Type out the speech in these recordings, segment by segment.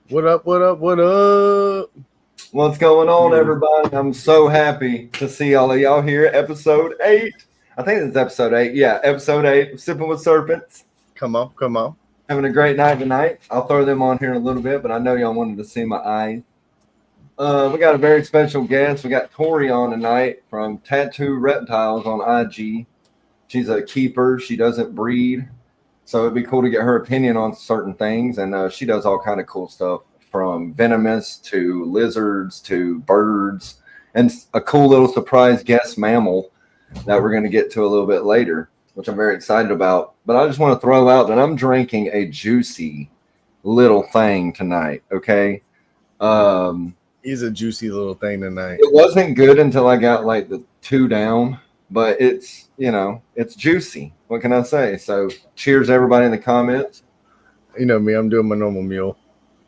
What up, what up, what up? What's going on, everybody? I'm so happy to see all of y'all here. Episode 8. I think it's episode 8. Yeah, episode 8 of Sippin with Serpents. Come on. Having a great night tonight. I'll throw them on here in a little bit, but I know y'all wanted to see my eyes. We got a very special guest. We got Tori on tonight from Tattoo Reptiles on IG. She's a keeper. She doesn't breed. So it'd be cool to get her opinion on certain things. And she does all kind of cool stuff, from venomous to lizards to birds, and a cool little surprise guest mammal that we're going to get to a little bit later, which I'm very excited about. But I just want to throw out that I'm drinking a juicy little thing tonight, okay? He's a juicy little thing tonight. It wasn't good until I got like the 2 down, but it's, it's juicy. What can I say? So cheers, everybody in the comments. You know me, I'm doing my normal mule.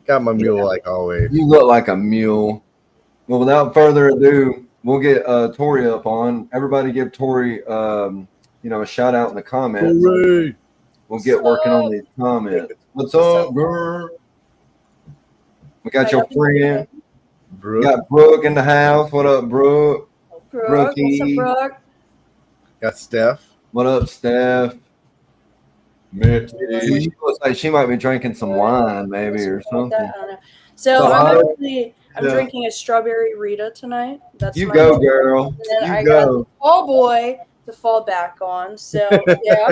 Got my mule like always. You look like a mule. Well, without further ado, we'll get Tori up on. Everybody give Tori, a shout out in the comments. Hooray. We'll get working on these comments. What's up, girl? We got your friend. We got Brooke in the house. What up, Brooke? Brooke. What's up, Brooke? Got Steph. What up, Steph? She looks like she might be drinking some wine, maybe, or something. I don't know. So I'm drinking a strawberry Rita tonight. That's you go, name. girl. And then you I go. got the tall boy to fall back on. So yeah,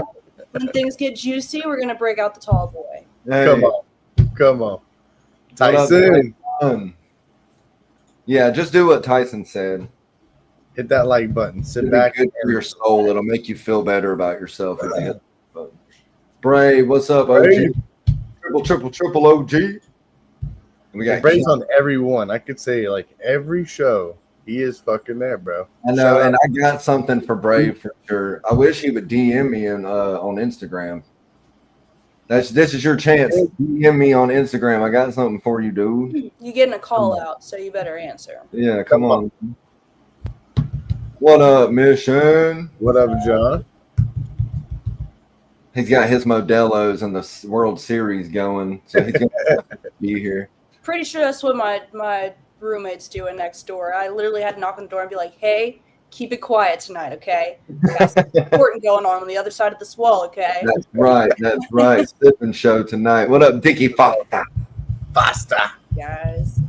when things get juicy, we're gonna break out the tall boy. Hey. Come on. Tyson. Yeah, just do what Tyson said. Hit that like button. Sit It'll back. Be good for your soul. It'll make you feel better about yourself. Bray, what's up, OG? Bray. Triple OG. And we got Bray's on every one. I could say like every show. He is fucking there, bro. I know, and I got something for Bray for sure. I wish he would DM me on Instagram. This is your chance. DM me on Instagram. I got something for you, dude. You getting a call out, so you better answer. Yeah, come on. What up, Mission? What up, John? He's got his Modelo's in the World Series going, so he's going to be here. Pretty sure that's what my roommate's doing next door. I literally had to knock on the door and be like, "Hey, keep it quiet tonight, okay? Got something important going on the other side of this wall, okay?" That's right. Sippin show tonight. What up, Dickie Foster? Guys.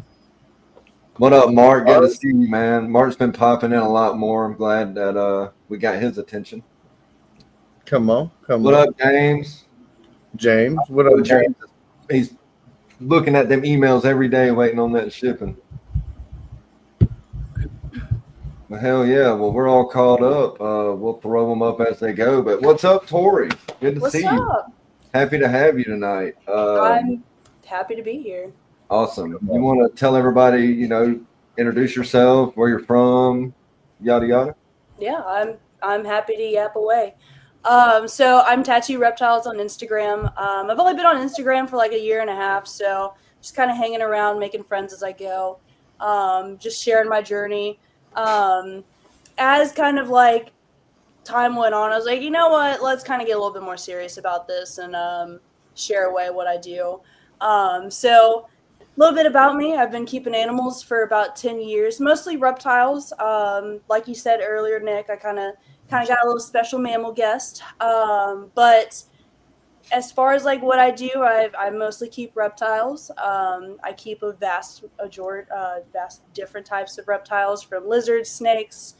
What up, Mark? Good to see you, man. Mark's been popping in a lot more. I'm glad that we got his attention. Come on. What up, James? What up, James? He's looking at them emails every day, waiting on that shipping. Well, hell yeah. Well, we're all caught up. We'll throw them up as they go. But what's up, Tori? Good to see you. Happy to have you tonight. I'm happy to be here. Awesome. You want to tell everybody, introduce yourself, where you're from, yada yada? Yeah, I'm happy to yap away. So I'm Tattoo Reptiles on Instagram. I've only been on Instagram for like a year and a half, so just kind of hanging around, making friends as I go, just sharing my journey. As kind of like time went on, I was like, you know what, let's kind of get a little bit more serious about this and share away what I do. So a little bit about me. I've been keeping animals for about 10 years, mostly reptiles. Like you said earlier, Nick, I kind of got a little special mammal guest. But as far as like what I do, I mostly keep reptiles. I keep a vast different types of reptiles, from lizards, snakes,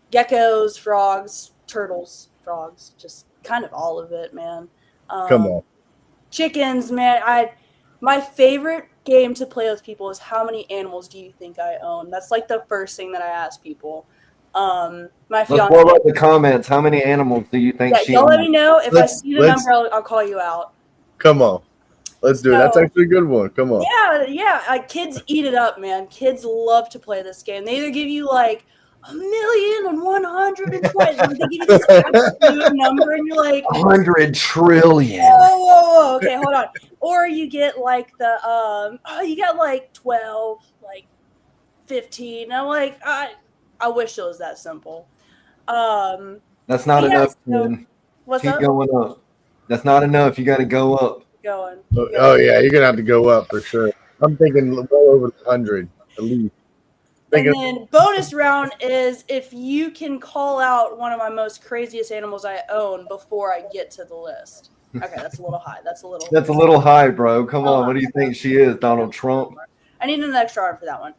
geckos, frogs, turtles, frogs, just kind of all of it, man. Come on. Chickens, man. My favorite game to play with people is, how many animals do you think I own? That's like the first thing that I ask people. My Let's fiance. blow up the comments. How many animals do you think she Y'all owns? let me know. If I see the number, I'll call you out. Come on. Let's do it. That's actually a good one. Come on. Yeah. Kids eat it up, man. Kids love to play this game. They either give you like 1,120,000. They give you this absolute number, and you're like 100 trillion. Whoa. Okay, hold on. Or you get like the you got like 12, like 15. And I'm like, I wish it was that simple. That's not enough. So, what's Keep up? going up. That's not enough. You got to go up. Going. Oh yeah, you're gonna have to go up for sure. I'm thinking well over 100 at least. And then bonus round is if you can call out one of my most craziest animals I own before I get to the list. Okay, that's a little high. That's a little high, bro. Come on. What do you think she is, Donald Trump? I need an extra arm for that one.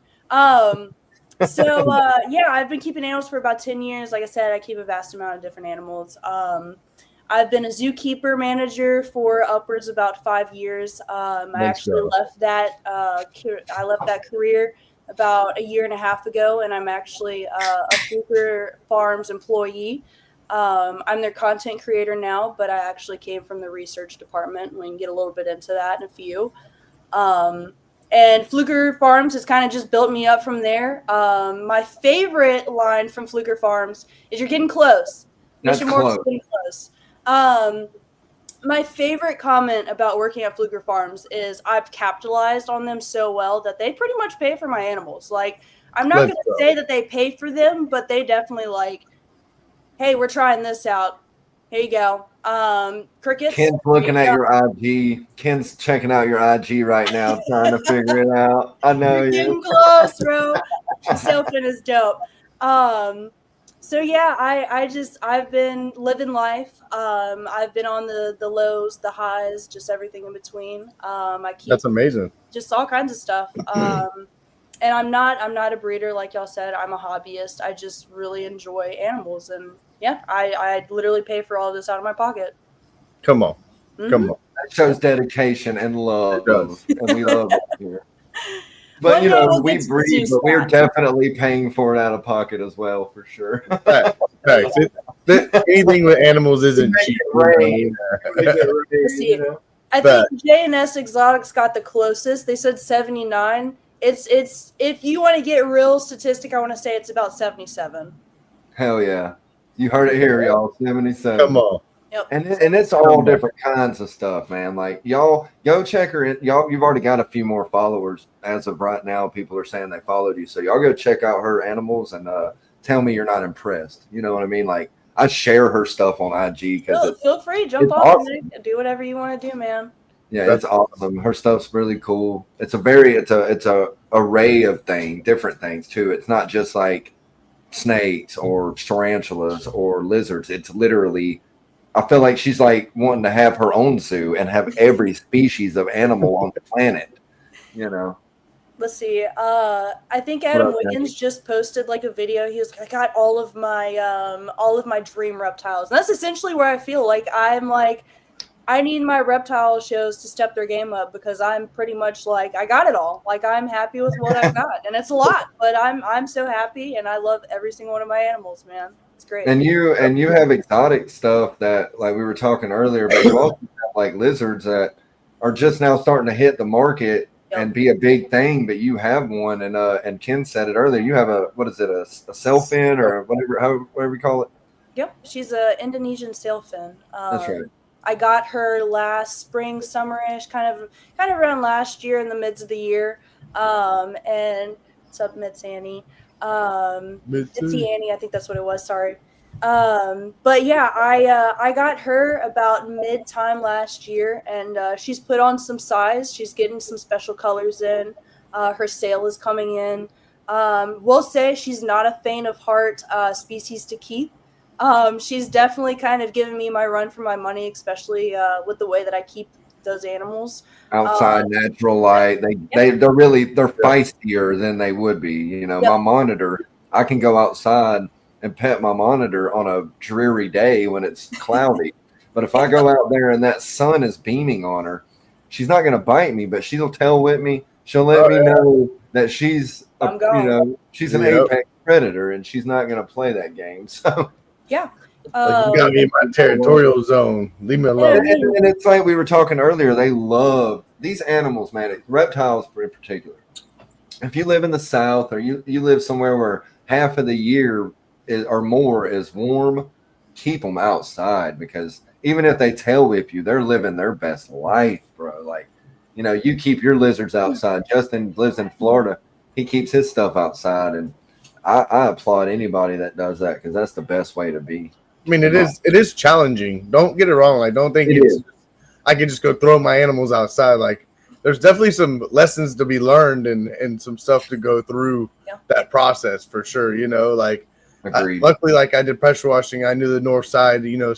Yeah, I've been keeping animals for about 10 years. Like I said, I keep a vast amount of different animals. I've been a zookeeper manager for upwards about 5 years. I actually left that. I left that career about a year and a half ago, and I'm actually a Fluker Farms employee. I'm their content creator now, but I actually came from the research department. We can get a little bit into that in a few. And Fluker Farms has kind of just built me up from there. My favorite line from Fluker Farms is "You're getting close." That's close. Getting close. My favorite comment about working at Fluker Farms is I've capitalized on them so well that they pretty much pay for my animals. Like, I'm not going to say that they pay for them, but they definitely like, hey, we're trying this out. Here you go. Crickets. Ken's looking at your IG. Ken's checking out your IG right now, trying to figure it out. I know you're getting close, bro. Sippin is dope. So yeah, I've been living life. I've been on the lows, the highs, just everything in between. That's amazing. Just all kinds of stuff. And I'm not a breeder like y'all said. I'm a hobbyist. I just really enjoy animals, and yeah, I literally pay for all of this out of my pocket. Come on. Come on. That shows dedication and love, and we love it here. But we breed, but we're definitely paying for it out of pocket as well, for sure. Anything with animals isn't cheap. I think J&S Exotics got the closest. They said 79. It's if you want to get real statistic, I want to say it's about 77. Hell yeah. You heard it here, y'all. 77. Come on. Yep. And it's all different kinds of stuff, man. Like, y'all go check her. Y'all, you've already got a few more followers as of right now. People are saying they followed you, so y'all go check out her animals and tell me you're not impressed. You know what I mean? Like, I share her stuff on IG because feel free, jump on, awesome. Do whatever you want to do, man. Yeah, it's awesome. Her stuff's really cool. It's a array of different things too. It's not just like snakes or tarantulas or lizards. It's literally, I feel like she's like wanting to have her own zoo and have every species of animal on the planet, Let's see. I think Adam Wiggins just posted like a video. He was, I got all of my dream reptiles. And that's essentially where I feel like I need my reptile shows to step their game up, because I'm pretty much like, I got it all. Like, I'm happy with what I've got, and it's a lot, but I'm so happy, and I love every single one of my animals, man. It's great. And you have exotic stuff that, like we were talking earlier, but you also have like lizards that are just now starting to hit the market and be a big thing. But you have one, and Ken said it earlier. You have a sailfin or whatever you call it. Yep, she's an Indonesian sailfin. That's right. I got her last spring, summerish, kind of around last year in the midst of the year. And what's up, Mitzi Annie? Mitzi Annie, I think that's what it was. Sorry. But yeah, I got her about mid-time last year, and she's put on some size. She's getting some special colors in. Her sale is coming in. We'll say she's not a faint of heart species to keep. She's definitely kind of giving me my run for my money, especially with the way that I keep those animals. Outside, natural light. They're feistier than they would be. My monitor, I can go outside and pet my monitor on a dreary day when it's cloudy. But if I go out there and that sun is beaming on her, she's not going to bite me, but she'll tail whip me. She'll let me know that she's she's an apex predator, and she's not going to play that game. So. Yeah. You got me in my territorial zone. Leave me alone. And it's like we were talking earlier. They love these animals, man. Reptiles in particular. If you live in the South, or you live somewhere where half of the year or more is warm, keep them outside, because even if they tail whip you, they're living their best life, bro. Like, you keep your lizards outside. Justin lives in Florida. He keeps his stuff outside, and I applaud anybody that does that, because that's the best way to be. I mean, it is challenging. Don't get it wrong. Like, don't think I can just go throw my animals outside. Like, there's definitely some lessons to be learned and some stuff to go through that process for sure. You know, like luckily, like I did pressure washing. I knew the north side, you know,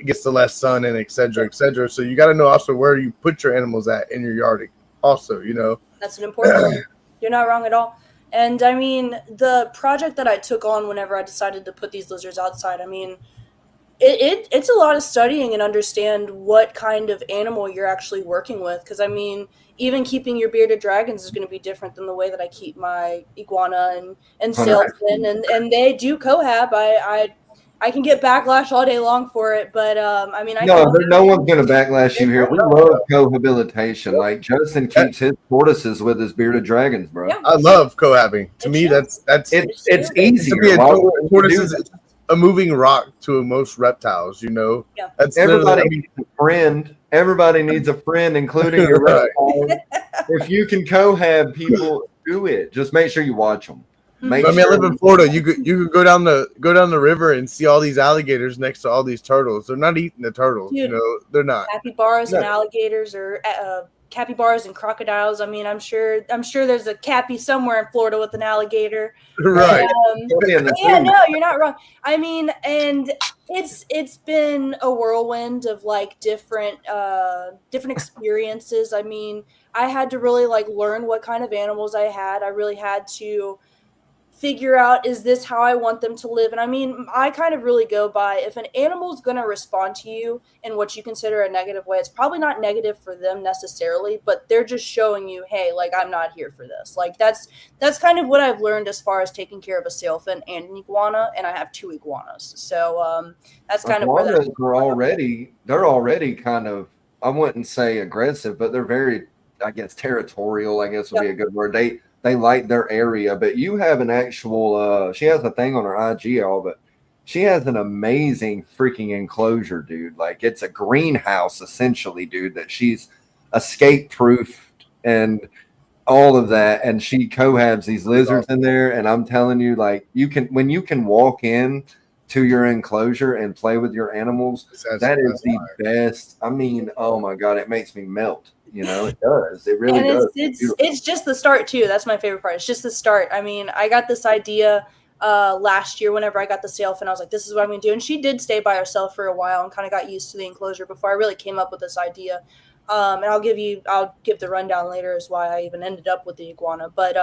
gets the less sun and et cetera, et cetera. So you got to know also where you put your animals at in your yard. Also, you know, that's an important one. You're not wrong at all. And I mean, the project that I took on whenever I decided to put these lizards outside, I mean, it's a lot of studying and understand what kind of animal you're actually working with. Because I mean, even keeping your bearded dragons is going to be different than the way that I keep my iguana and sailfin, and they do cohab. I can get backlash all day long for it, but I mean, no one's going to backlash you here. We love cohabitation. Like Justin keeps his tortoises with his bearded dragons, bro. Yeah. I love cohabbing. To me, that's it's easier. Tortoise is a moving rock to most reptiles. You know, that's everybody needs a friend. Everybody needs a friend, including your reptiles. If you can cohab people, do it. Just make sure you watch them. I live in Florida. You could go down the river and see all these alligators next to all these turtles. They're not eating the turtles, you know. They're not. Capybaras and alligators, or capybaras and crocodiles. I mean, I'm sure there's a cappy somewhere in Florida with an alligator. Right. Yeah, no, you're not wrong. I mean, and it's been a whirlwind of like different experiences. I mean, I had to really like learn what kind of animals I had. I really had to figure out, is this how I want them to live? And I mean, I kind of really go by, if an animal is going to respond to you in what you consider a negative way, it's probably not negative for them necessarily, but they're just showing you, hey, like, I'm not here for this. Like, that's kind of what I've learned as far as taking care of a sailfin and an iguana, and I have 2 iguanas. So that's kind of where they're already kind of, I wouldn't say aggressive, but they're very, I guess, territorial, I guess would be a good word. They like their area, but you have an actual, she has a thing on her IG, but she has an amazing freaking enclosure, dude. Like, it's a greenhouse, essentially, dude, that she's escape-proofed and all of that. And she cohabs these lizards in there. And I'm telling you, like, when you can walk in to your enclosure and play with your animals, that is the best. I mean, oh my God, it makes me melt. You know, it does. It really does. It's just the start too. That's my favorite part. It's just the start. I mean, I got this idea last year whenever I got the sailfin. I was like, this is what I'm going to do. And she did stay by herself for a while and kind of got used to the enclosure before I really came up with this idea. And I'll give the rundown later as why I even ended up with the iguana. But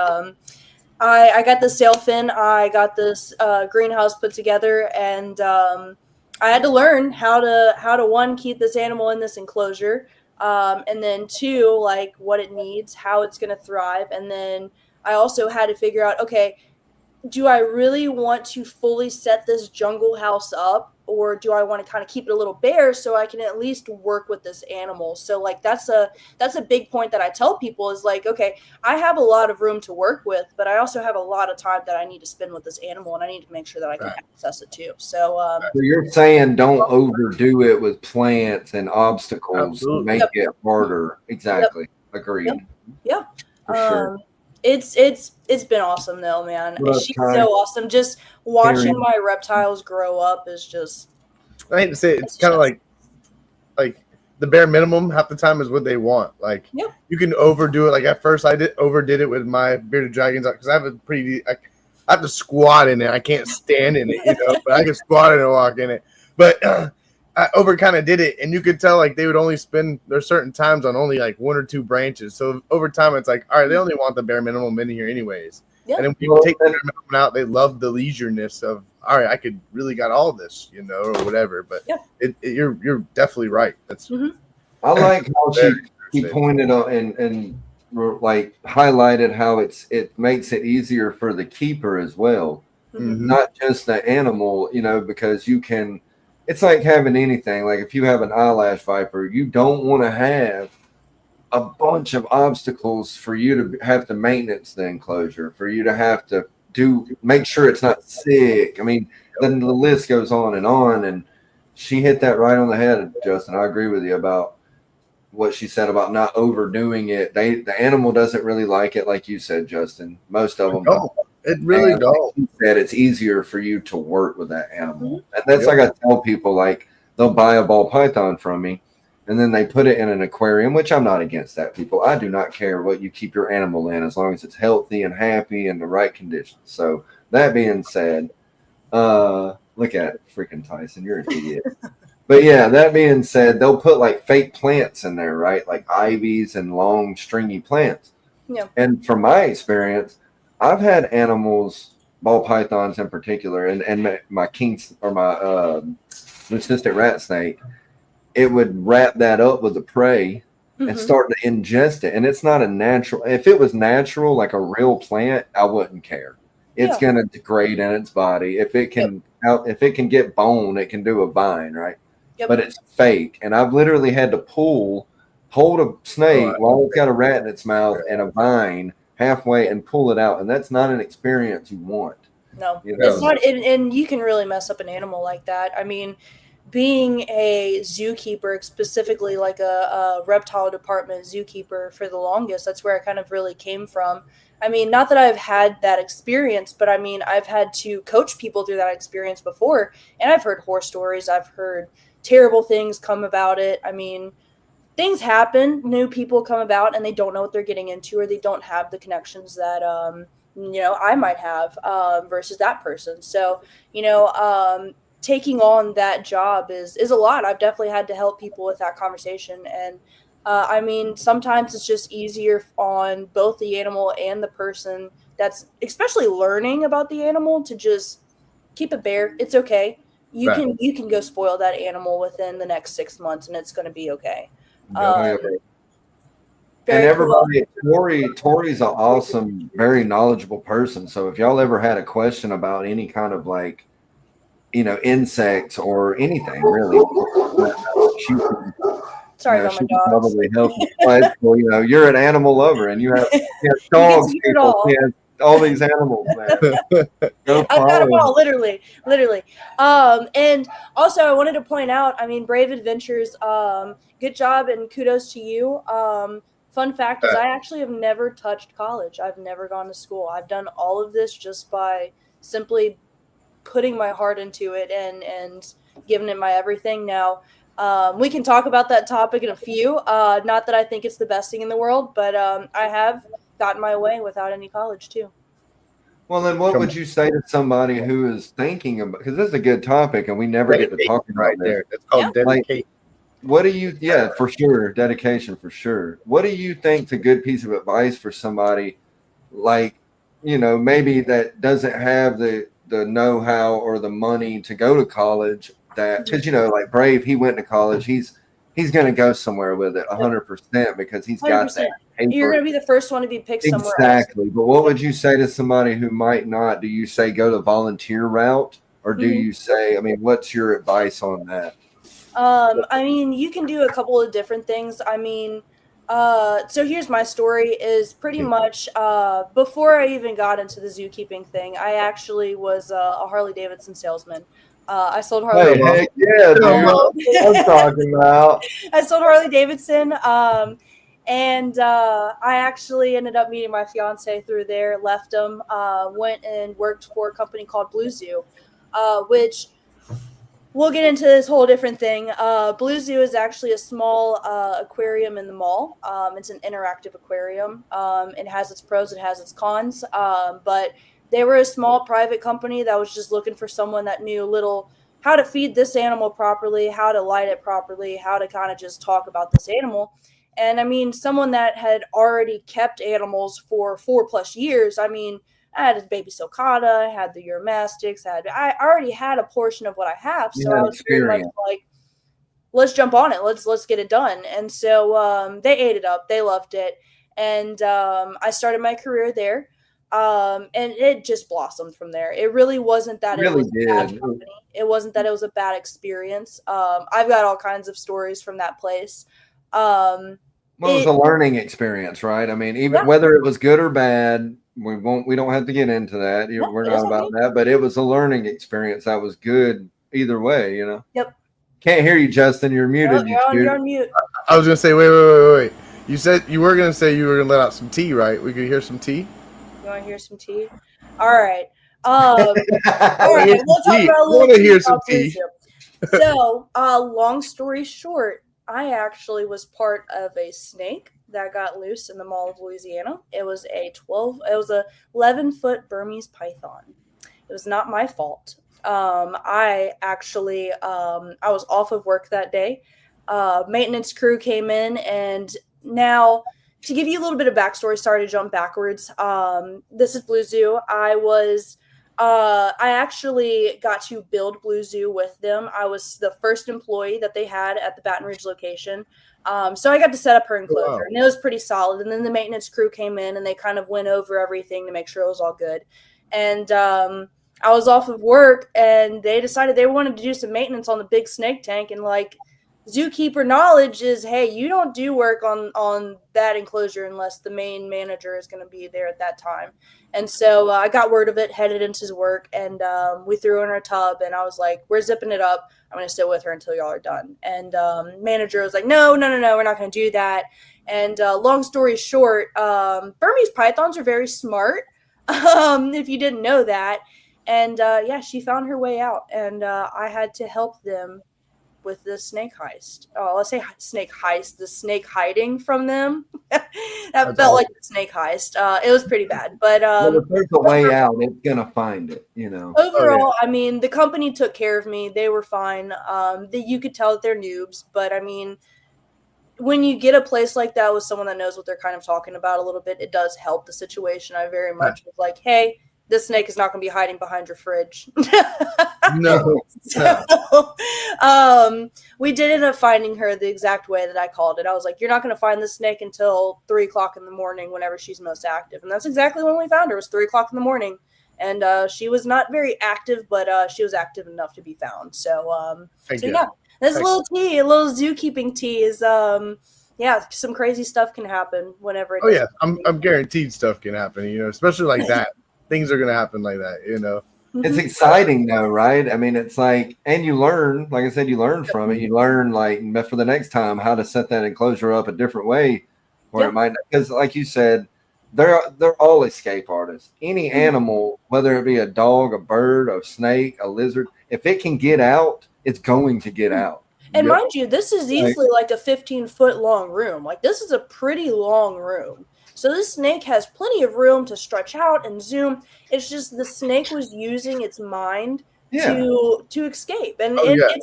I got the sailfin. I got this greenhouse put together, and I had to learn how to one, keep this animal in this enclosure. And then 2, like what it needs, how it's going to thrive. And then I also had to figure out, okay, do I really want to fully set this jungle house up, or do I want to kind of keep it a little bare so I can at least work with this animal? So like, that's a big point that I tell people is like, okay, I have a lot of room to work with, but I also have a lot of time that I need to spend with this animal, and I need to make sure that I can access it too. So, so you're saying don't overdo it with plants and obstacles to make it harder. Exactly. Agreed. Yeah. For sure. It's been awesome though, man. She's so awesome. Just watching my reptiles grow up is just. I hate to say it's kind of like the bare minimum half the time is what they want. Like you can overdo it. Like at first I overdid it with my bearded dragons because I have I have to squat in it. I can't stand in it, you know, but I can squat in it and walk in it. But I kind of did it, and you could tell like they would only spend their certain times on only like 1 or 2 branches. So over time, it's like, all right, they only want the bare minimum in here anyways. Yeah. And then when you take the bare minimum out, they love the leisureness of, all right, I could really got all this, you know, or whatever. But you're definitely right. That's I like how she pointed out and like highlighted how it makes it easier for the keeper as well, not just the animal, you know, because you can. It's like having anything. Like if you have an eyelash viper, you don't want to have a bunch of obstacles for you to have to maintenance the enclosure, for you to have to make sure it's not sick. I mean, then the list goes on. And she hit that right on the head, Justin. I agree with you about what she said about not overdoing it. The animal doesn't really like it, like you said, Justin. Most of them don't. It really don't. Like said, it's easier for you to work with that animal. And that's like I tell people, like they'll buy a ball python from me and then they put it in an aquarium, which I'm not against that, people. I do not care what you keep your animal in as long as it's healthy and happy and the right conditions. So that being said, look at freaking Tyson, you're an idiot. But yeah, that being said, they'll put like fake plants in there, right? Like ivies and long stringy plants. Yeah. And from my experience, I've had animals, ball pythons in particular, and my kinks or my leucistic rat snake, it would wrap that up with the prey and start to ingest it. And it's not a natural. If it was natural, like a real plant, I wouldn't care. It's going to degrade in its body. If it can if it can get bone, it can do a vine, right? Yep. But it's fake. And I've literally had to hold a snake while it's got a rat in its mouth and a vine halfway and pull it out. And that's not an experience you want. No, it's not. And you can really mess up an animal like that. I mean, being a zookeeper, specifically like a reptile department zookeeper for the longest, that's where I kind of really came from. I mean, not that I've had that experience, but I mean, I've had to coach people through that experience before, and I've heard horror stories. I've heard terrible things come about it. I mean, things happen. New people come about, and they don't know what they're getting into, or they don't have the connections that I might have versus that person. So, taking on that job is a lot. I've definitely had to help people with that conversation. And I mean, sometimes it's just easier on both the animal and the person that's especially learning about the animal to just keep it bare. It's okay. You can go spoil that animal within the next 6 months and it's going to be okay. And everybody, Tori's an awesome, very knowledgeable person. So if y'all ever had a question about any kind of like, insects or anything really, sorry about my dogs. Probably help. Well, you're an animal lover and you have dogs. People, all these animals, man. I've got them all, literally. And also, I wanted to point out, I mean, Brave Adventures. Good job and kudos to you. Fun fact is, I actually have never touched college. I've never gone to school. I've done all of this just by simply putting my heart into it and giving it my everything. Now, we can talk about that topic in a few. Not that I think it's the best thing in the world, but I have gotten my way without any college too. Well, then what would you say to somebody who is thinking about, because this is a good topic and we never get to talk about there. It's called dedication. Like, what do you, for sure, dedication for sure. What do you think's a good piece of advice for somebody like, maybe that doesn't have the know-how or the money to go to college, that because like Brave, he went to college, he's going to go somewhere with it 100% because he's 100%. Got that paper. You're going to be the first one to be picked somewhere exactly else. But what would you say to somebody who might not? Do you say go the volunteer route, or do you say, I mean, what's your advice on that? I mean, you can do a couple of different things. I mean, so here's my story is pretty much before I even got into the zookeeping thing, I actually was a Harley Davidson salesman. I sold Harley. Hey, heck yeah, dude. I'm talking about. I sold Harley Davidson, and I actually ended up meeting my fiance through there. Left him, went and worked for a company called Blue Zoo, which. We'll get into this whole different thing. Blue Zoo is actually a small aquarium in the mall. It's an interactive aquarium. It has its pros, it has its cons. But they were a small private company that was just looking for someone that knew how to feed this animal properly, how to light it properly, how to kind of just talk about this animal. And I mean, someone that had already kept animals for 4+ years, I mean, I had a baby sulcata, I had the uromastics, I already had a portion of what I have. So I was very much like, let's jump on it. Let's get it done. And so they ate it up. They loved it. And I started my career there. And it just blossomed from there. It really wasn't that it was a bad company. It wasn't that it was a bad experience. I've got all kinds of stories from that place. Well, it was a learning experience, right? I mean, even whether it was good or bad, we don't have to get into that. We're not about that, but it was a learning experience that was good either way, Yep. Can't hear you, Justin. You're muted. You're on mute. I was gonna say, wait. You said you were gonna say you were gonna let out some tea, right? We could hear some tea. You want to hear some tea? All right. All right. We'll talk about a little tea. Hear some tea. So, long story short, I actually was part of a snake that got loose in the Mall of Louisiana. It was a 11-foot Burmese python. It was not my fault. I was off of work that day. Maintenance crew came in, and now to give you a little bit of backstory, sorry to jump backwards. This is Blue Zoo. I actually got to build Blue Zoo with them. I was the first employee that they had at the Baton Rouge location. So I got to set up her enclosure, and it was pretty solid. And then the maintenance crew came in, and they kind of went over everything to make sure it was all good. And I was off of work, and they decided they wanted to do some maintenance on the big snake tank. And like, zookeeper knowledge is, hey, you don't do work on that enclosure unless the main manager is going to be there at that time. And so I got word of it, headed into his work, and we threw her in our tub, and I was like, we're zipping it up. I'm going to sit with her until y'all are done. And manager was like, no, we're not going to do that. And long story short, Burmese pythons are very smart, if you didn't know that. And yeah, she found her way out, and I had to help them with the snake heist. Oh, let's say snake heist, the snake hiding from them. That felt like the snake heist. It was pretty bad, but if there's a way out, it's gonna find it, you know. Overall, I mean, the company took care of me. They were fine. You could tell that they're noobs, but I mean, when you get a place like that with someone that knows what they're kind of talking about a little bit, it does help the situation. I very much was like, hey, this snake is not going to be hiding behind your fridge. No. So, we did end up finding her the exact way that I called it. I was like, you're not going to find this snake until 3:00 in the morning, whenever she's most active. And that's exactly when we found her. It was 3:00 in the morning. And she was not very active, but she was active enough to be found. So yeah, this little tea, a little zookeeping tea is, yeah, some crazy stuff can happen whenever it yeah, I'm guaranteed stuff can happen, you know, especially like that. Things are going to happen like that, you know. It's exciting though, right? I mean, it's like, and you learn, like I said, you learn from it. You learn, like, for the next time how to set that enclosure up a different way, or it might, because like you said, they're all escape artists. Any animal, whether it be a dog, a bird, a snake, a lizard, if it can get out, it's going to get out. And mind you, this is easily like a 15-foot long room. Like, this is a pretty long room. So this snake has plenty of room to stretch out and zoom. It's just the snake was using its mind to escape. And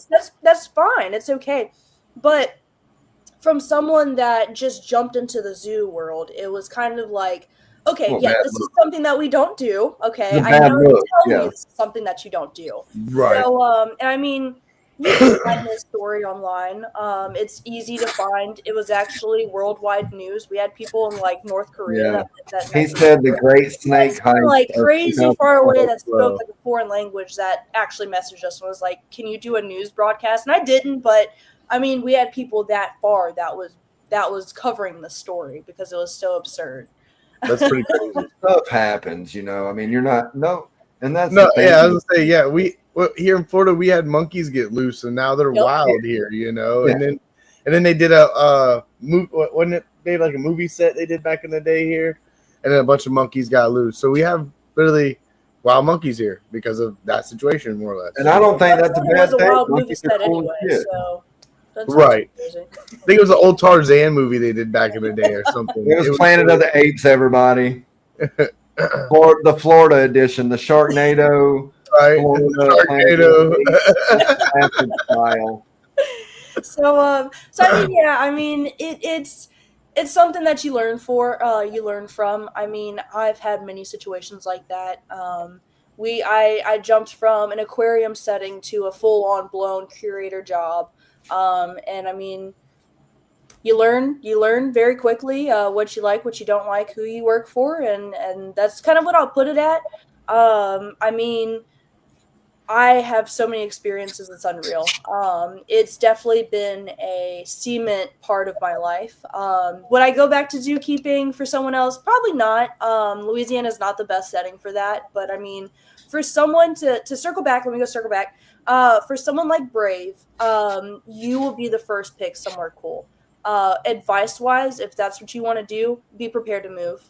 that's fine. It's okay. But from someone that just jumped into the zoo world, it was kind of like, okay, this is something that we don't do. Okay, I know you tell me this is something that you don't do. Right. So, and I mean, you can find this story online. It's easy to find. It was actually worldwide news. We had people in like North Korea. That he said the Great Snake Heist, like crazy far away, that spoke like a foreign language, that actually messaged us and was like, "Can you do a news broadcast?" And I didn't, but I mean, we had people that far that was covering the story because it was so absurd. That's pretty crazy. Stuff happens, you know. I mean, you're not and that's I was gonna say, we here in Florida, we had monkeys get loose, and now they're wild here, you know. And then they did a movie, wasn't it? They had like a movie set they did back in the day here, and then a bunch of monkeys got loose. So we have literally wild monkeys here because of that situation, more or less. And I don't think that's a bad thing. Wild movie set anyway, so right. I think it was an old Tarzan movie they did back in the day or something. It was Planet of the Apes, everybody. The Florida edition, the Sharknado. Right. Sharknado. So I mean, it's something that you learn from. I mean, I've had many situations like that. I jumped from an aquarium setting to a full-on blown curator job. And I mean, you learn very quickly what you like, what you don't like, who you work for, and that's kind of what I'll put it at. I mean, I have so many experiences, it's unreal. It's definitely been a cement part of my life. Would I go back to zookeeping for someone else? Probably not. Louisiana is not the best setting for that, but I mean, for someone to circle back, let me go circle back. For someone like Brave, you will be the first pick somewhere cool. Advice-wise, if that's what you want to do, be prepared to move.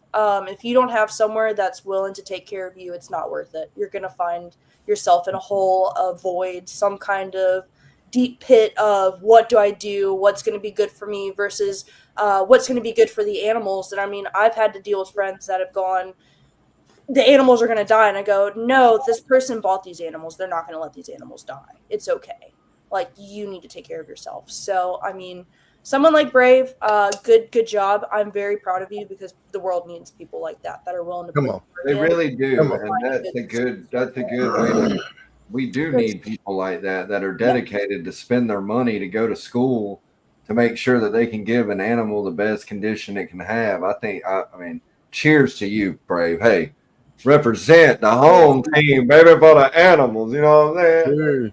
If you don't have somewhere that's willing to take care of you, it's not worth it. You're going to find yourself in a hole, a void, some kind of deep pit of what do I do, what's going to be good for me versus what's going to be good for the animals. And I mean, I've had to deal with friends that have gone, the animals are going to die. And I go, no, this person bought these animals. They're not going to let these animals die. It's okay. Like, you need to take care of yourself. So, I mean, someone like Brave, good job. I'm very proud of you because the world needs people like that are willing to Come on. They really do, and that's a good way. We do need people like that are dedicated to spend their money to go to school to make sure that they can give an animal the best condition it can have. I mean, cheers to you, Brave. Hey, represent the home team, baby, for the animals. You know what I'm saying? Sure.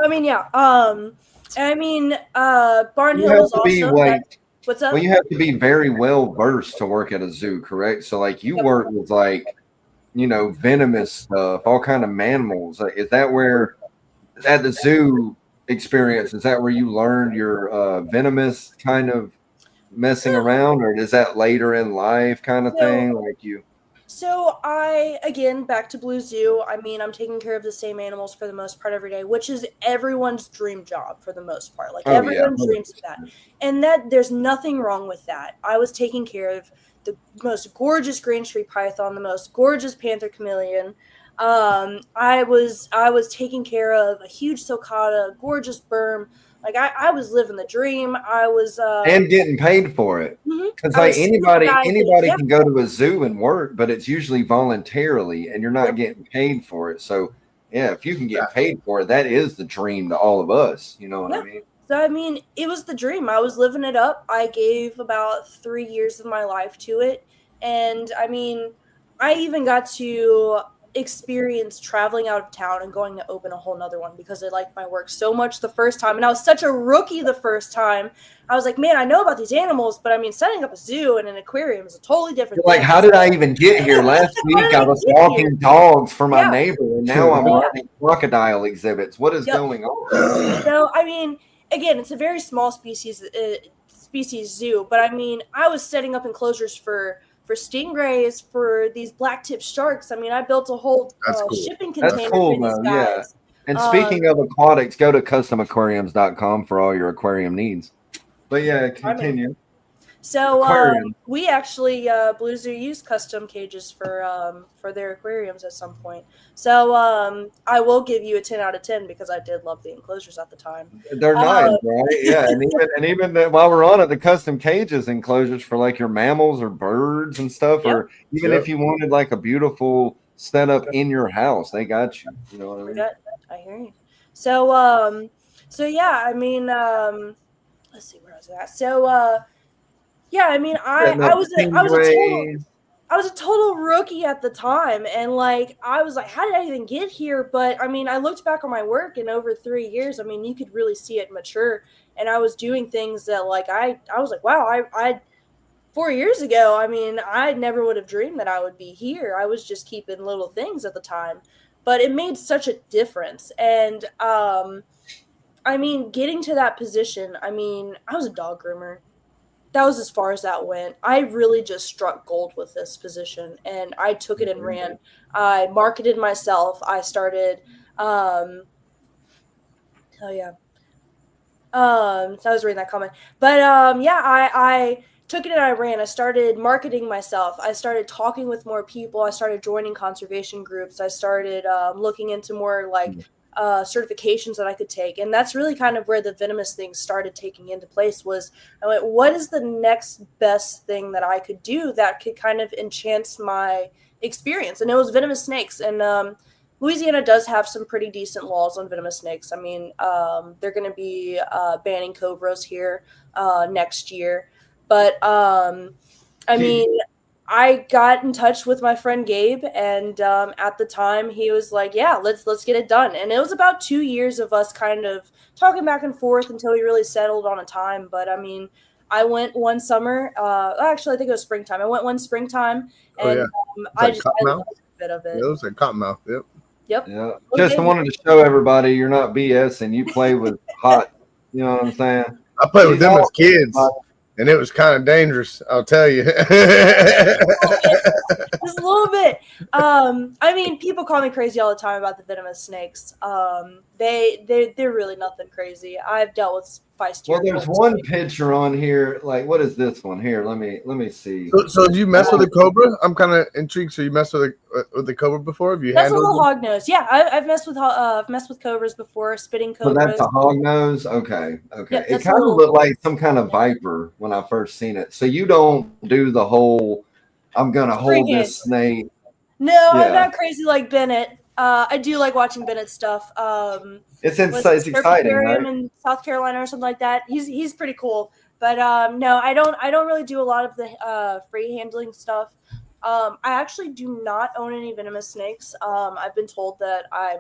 I mean, yeah. Barnhill is also. What's up? Well, you have to be very well versed to work at a zoo, correct? So, like, you work with venomous stuff, all kind of mammals. Is that where, at the zoo experience, is that where you learned your venomous kind of messing around, or is that later in life kind of thing? So again, back to Blue Zoo. I mean, I'm taking care of the same animals for the most part every day, which is everyone's dream job for the most part. Like, everyone dreams of that. And that there's nothing wrong with that. I was taking care of the most gorgeous green street python, the most gorgeous panther chameleon. I was taking care of a huge sulcata, gorgeous berm. Like, I was living the dream. I was and getting paid for it. Because anybody can go to a zoo and work, but it's usually voluntarily, and you're not getting paid for it. So yeah, if you can get paid for it, that is the dream to all of us. You know what I mean? So I mean, it was the dream. I was living it up. I gave about 3 years of my life to it, and I mean, I even got to experience traveling out of town and going to open a whole nother one because I liked my work so much the first time, and I was such a rookie the first time. I was like, man, I know about these animals, but I mean, setting up a zoo and an aquarium is a totally different thing. Like, how did I even get here? Last week I was walking dogs for my neighbor, and now I'm running crocodile exhibits. What is going on? So I mean, again, it's a very small species zoo, but I mean, I was setting up enclosures for stingrays, for these black-tipped sharks. I mean, I built a whole shipping container for these guys. Yeah. And speaking of aquatics, go to customaquariums.com for all your aquarium needs. But yeah, continue. We actually Blue Zoo used custom cages for their aquariums at some point. So I will give you a 10 out of 10 because I did love the enclosures at the time. They're nice, right? Yeah, and even while we're on it, the custom cages enclosures for like your mammals or birds and stuff, or even if you wanted like a beautiful setup in your house, they got you. You know what I mean? I hear you. So yeah, I mean, let's see where I was at. So. Yeah, I mean, I was a total rookie at the time, and like I was like, how did I even get here? But I mean, I looked back on my work, and over 3 years, I mean, you could really see it mature, and I was doing things that like I was like, wow, I 4 years ago, I mean, I never would have dreamed that I would be here. I was just keeping little things at the time, but it made such a difference, and I mean, getting to that position, I mean, I was a dog groomer. That was as far as that went. I really just struck gold with this position, and I took it and ran. I marketed myself. I started, so I was reading that comment, but I took it and I ran. I started marketing myself. I started talking with more people. I started joining conservation groups. I started looking into more like certifications that I could take. And that's really kind of where the venomous thing started taking into place. Was I went, what is the next best thing that I could do that could kind of enhance my experience? And it was venomous snakes. And Louisiana does have some pretty decent laws on venomous snakes. I mean, they're going to be banning cobras here next year. But I mean, I got in touch with my friend Gabe, and at the time he was like, yeah, let's get it done. And it was about 2 years of us kind of talking back and forth until we really settled on a time. But I mean, I went one summer, actually I think it was springtime. I went one springtime, and I loved a bit of it. Yeah, it was like cottonmouth. Yep. Yeah. Just wanted to show everybody you're not BS and you play with hot, you know what I'm saying? I played with them as kids. And it was kind of dangerous, I'll tell you. Just a little bit. I mean, people call me crazy all the time about the venomous snakes. They're really nothing crazy. I've dealt with feisty. Well, there's one picture on here. Like, what is this one here? Let me see. So do you mess with a cobra? I'm kind of intrigued. So you messed with the cobra before? Have you That's a handled little hog nose. Yeah, I've messed with cobras before. Spitting cobras. So that's a hog nose. Okay. Yep, It kind of looked like some kind of viper when I first seen it. So you don't do the whole, I'm gonna hold this snake. No, I'm not crazy like Bennett. I do like watching Bennett's stuff. It's exciting, right? In South Carolina or something like that. He's pretty cool. But no, I don't really do a lot of the free handling stuff. I actually do not own any venomous snakes. I've been told that I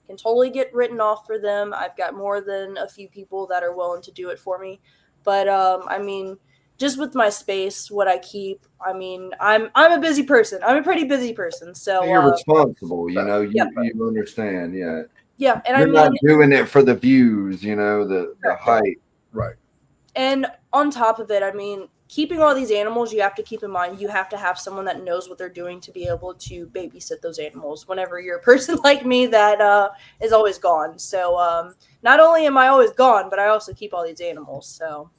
can totally get written off for them. I've got more than a few people that are willing to do it for me. But I mean, just with my space, what I keep, I mean, I'm a busy person. I'm a pretty busy person. So you're responsible, you know, you understand, yeah. Yeah, and you're not doing it for the views, you know, the height. Right. And on top of it, I mean, keeping all these animals, you have to keep in mind, you have to have someone that knows what they're doing to be able to babysit those animals whenever you're a person like me that is always gone. So not only am I always gone, but I also keep all these animals. So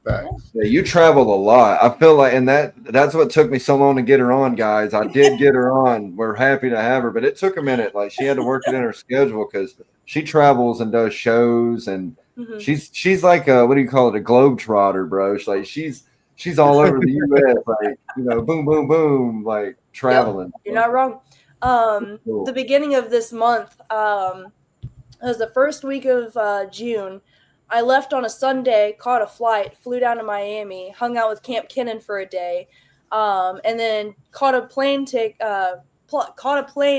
yeah, you travel a lot. I feel like, and that's what took me so long to get her on, guys. I did get her on. We're happy to have her, but it took a minute. Like, she had to work it in her schedule because she travels and does shows, and she's like a, what do you call it, a globetrotter, bro. She's all over the U.S. like, you know, boom, boom, boom, like traveling. Yep, you're not wrong. Cool. The beginning of this month, it was the first week of June. I left on a Sunday, caught a flight, flew down to Miami, hung out with Camp Kennan for a day, and then caught a plane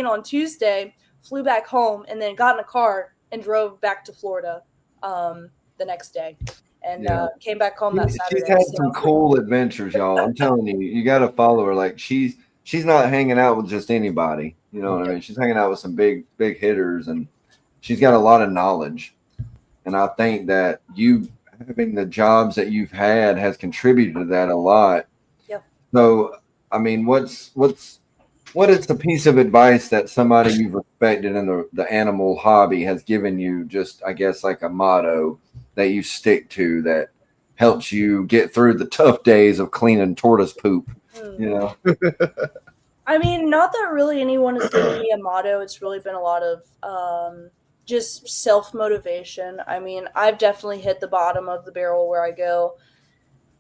on Tuesday, flew back home, and then got in a car and drove back to Florida the next day, and came back home that Saturday. She's had some cool adventures, y'all. I'm telling you, you got to follow her. Like, she's not hanging out with just anybody. You know what I mean? She's hanging out with some big hitters, and she's got a lot of knowledge. And I think that you having the jobs that you've had has contributed to that a lot. Yeah. So, I mean, what is the piece of advice that somebody you've respected in the animal hobby has given you, just, I guess, like a motto that you stick to that helps you get through the tough days of cleaning tortoise poop, you know? I mean, not that really anyone has given me a motto. It's really been a lot of just self-motivation. I mean, I've definitely hit the bottom of the barrel where I go,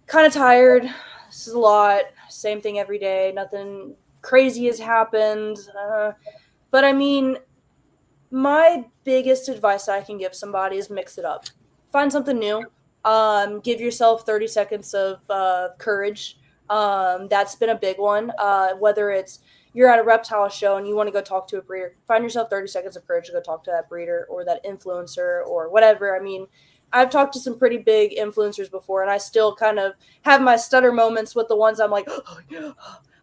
kind of tired. This is a lot. Same thing every day. Nothing crazy has happened. But I mean, my biggest advice I can give somebody is mix it up. Find something new. Give yourself 30 seconds of courage. That's been a big one. Whether it's you're at a reptile show and you want to go talk to a breeder, find yourself 30 seconds of courage to go talk to that breeder or that influencer or whatever. I mean, I've talked to some pretty big influencers before, and I still kind of have my stutter moments with the ones I'm like, oh,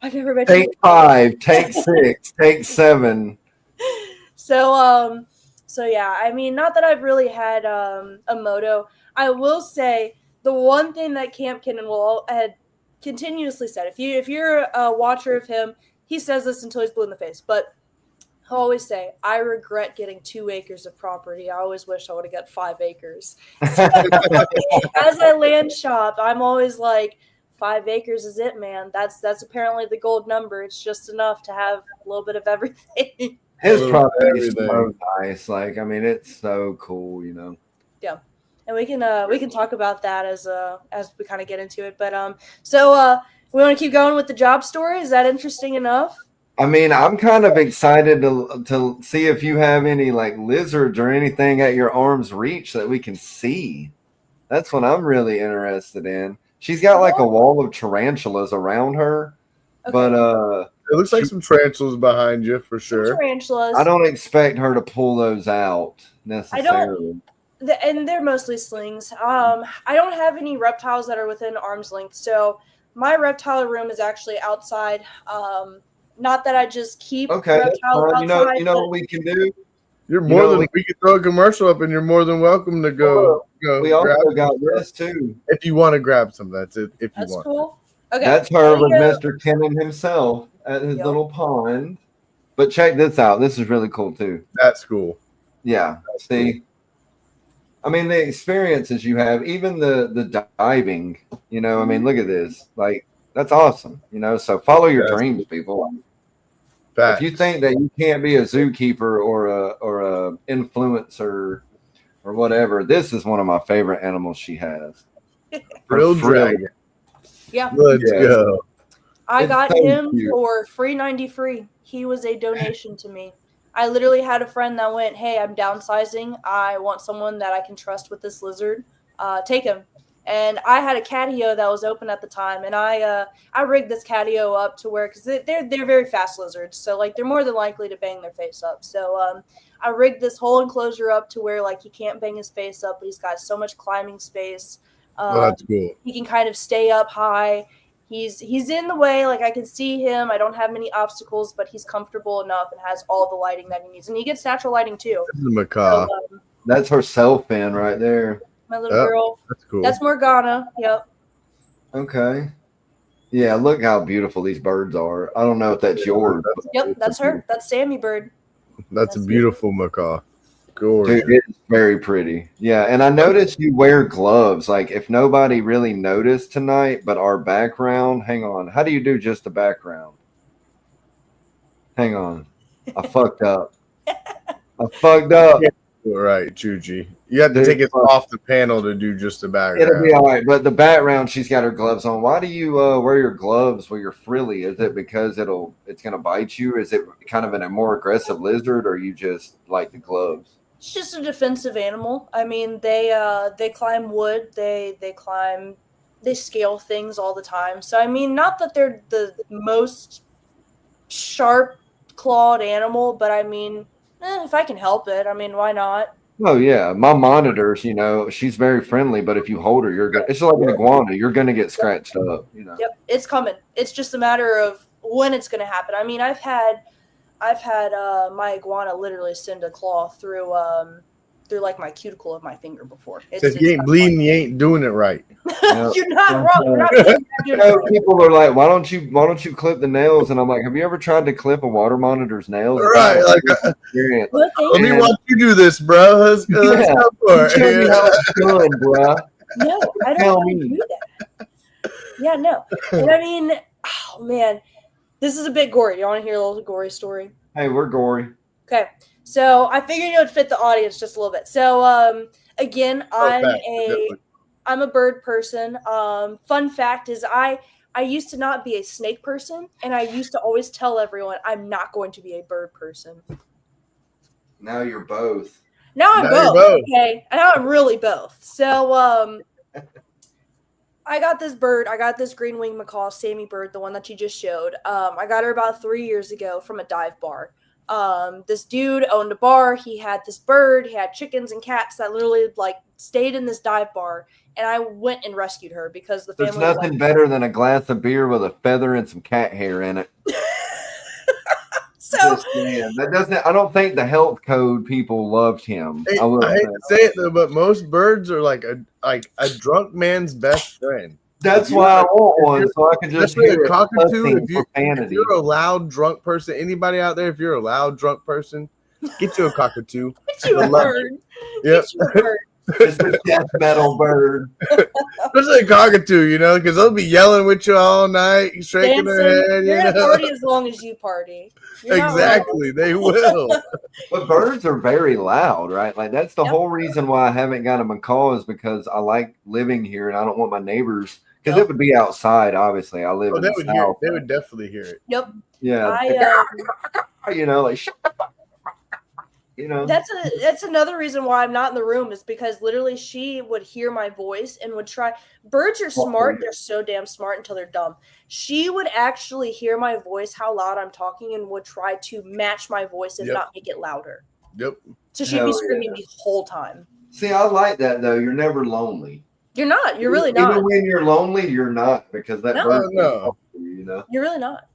I've never met Take 5, take 6, take 7. So yeah, I mean, not that I've really had a motto. I will say the one thing that Camp Kennan had continuously said, if you're a watcher of him, he says this until he's blue in the face, but he'll always say, I regret getting 2 acres of property. I always wish I would have got 5 acres. So, as I land shop, I'm always like, 5 acres is it, man. That's apparently the gold number. It's just enough to have a little bit of everything. His property is so nice. Like, I mean, it's so cool, you know. Yeah. And we can talk about that as we kind of get into it. But so we want to keep going with the job story. Is that interesting enough? I mean, I'm kind of excited to see if you have any like lizards or anything at your arm's reach that we can see. That's what I'm really interested in. She's got like a wall of tarantulas around her, but it looks like some tarantulas behind you for sure. Tarantulas. I don't expect her to pull those out necessarily. And they're mostly slings. I don't have any reptiles that are within arm's length, so my reptile room is actually outside. Not that I just keep reptiles outside. You know what we can do? You're more than we can throw a commercial up, and you're more than welcome to go. We also got this too. If you want to grab some, that's it. If you that's want. Cool. Okay. That's her with Mr. Kennan himself at his little pond. But check this out. This is really cool too. That's cool. Yeah. That's See. Cool. I mean, the experiences you have, even the diving, you know, I mean, look at this. Like, that's awesome. You know, so follow your dreams, people. If you think that you can't be a zookeeper or a influencer or whatever, this is one of my favorite animals she has. Real dragon. Yeah. Let's go. I got him for $3.93. He was a donation to me. I literally had a friend that went, "Hey, I'm downsizing. I want someone that I can trust with this lizard. Take him." And I had a catio that was open at the time, and I rigged this catio up to where, because they're very fast lizards, so like they're more than likely to bang their face up. So I rigged this whole enclosure up to where like he can't bang his face up, but he's got so much climbing space. That's cool. He can kind of stay up high. He's in the way, like I can see him. I don't have many obstacles, but he's comfortable enough and has all the lighting that he needs. And he gets natural lighting too. This is macaw. So, that's her self fan right there. My little girl. That's cool. That's Morgana. Yep. Okay. Yeah, look how beautiful these birds are. I don't know if that's yours. Yep, that's her. That's Sammy Bird. That's a beautiful macaw. Gorgeous. Dude, it's very pretty. Yeah, and I noticed you wear gloves. Like, if nobody really noticed tonight, but our background, hang on. How do you do just the background? Hang on. I fucked up. Right, Chuchi. You have to take it off the panel to do just the background. It'll be all right, but the background, she's got her gloves on. Why do you wear your gloves where you're frilly? Is it because it's going to bite you? Is it kind of a more aggressive lizard, or you just like the gloves? It's just a defensive animal. I mean, they climb wood. They scale things all the time. So I mean, not that they're the most sharp clawed animal, but I mean, if I can help it, I mean, why not? Oh yeah, my monitors, you know, she's very friendly, but if you hold her, it's like an iguana. You're gonna get scratched up, you know. Yep, it's coming. It's just a matter of when it's gonna happen. I mean, I've had my iguana literally send a claw through like my cuticle of my finger before. So if you ain't bleeding, you ain't doing it right. You're not wrong. You're not doing it right. People are like, why don't you clip the nails? And I'm like, have you ever tried to clip a water monitor's nails? Right. Like, let me watch you do this, bro. Let's go for it. Tell me how it's done, bro. No, I don't want to do that. Yeah, no. And I mean, oh man, this is a bit gory. You want to hear a little gory story? Hey, we're gory. Okay. So I figured it would fit the audience just a little bit. So again, I'm a bird person. Fun fact is I used to not be a snake person, and I used to always tell everyone I'm not going to be a bird person. Now you're both. Now I'm both. Okay. And now I'm really both. So I got this bird. I got this green winged macaw, Sammy Bird, the one that you just showed. I got her about 3 years ago from a dive bar. This dude owned a bar. He had this bird. He had chickens and cats that literally like stayed in this dive bar. And I went and rescued her because the family. There's nothing better than a glass of beer with a feather and some cat hair in it. So that doesn't. I don't think the health code people loved him. I hate to say it though, but most birds are like a drunk man's best friend. That's why I want one, so I can just hear a cockatoo. If you're a loud drunk person, anybody out there, if you're a loud drunk person, get you a cockatoo. Get you a bird. Yep. Get you a bird. It's a death metal bird. Especially a cockatoo, you know, because they'll be yelling with you all night, shaking their head. You're gonna party as long as you party. Exactly, they will. But birds are very loud, right? Like that's the whole reason why I haven't got a macaw is because I like living here and I don't want my neighbors. Because it would be outside, obviously. I live in the South. They would definitely hear it. Yep. Yeah. You know, like shut the fuck up. You know. That's another reason why I'm not in the room is because literally she would hear my voice and would try. Birds are smart. They're so damn smart until they're dumb. She would actually hear my voice, how loud I'm talking, and would try to match my voice, if not make it louder. Yep. So she'd be screaming the whole time. See, I like that though. You're never lonely. You're not. You're really not. Even when you're lonely, you're not because that bird. No. You know. You're really not.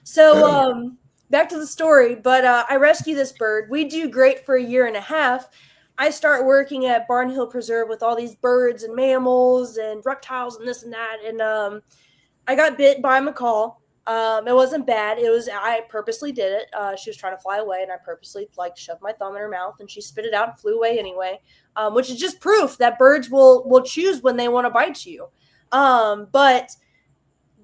So back to the story. But I rescue this bird. We do great for a year and a half. I start working at Barn Hill Preserve with all these birds and mammals and reptiles and this and that. And I got bit by a macaw. It wasn't bad. I purposely did it. She was trying to fly away, and I purposely shoved my thumb in her mouth, and she spit it out and flew away anyway. Which is just proof that birds will choose when they want to bite you. But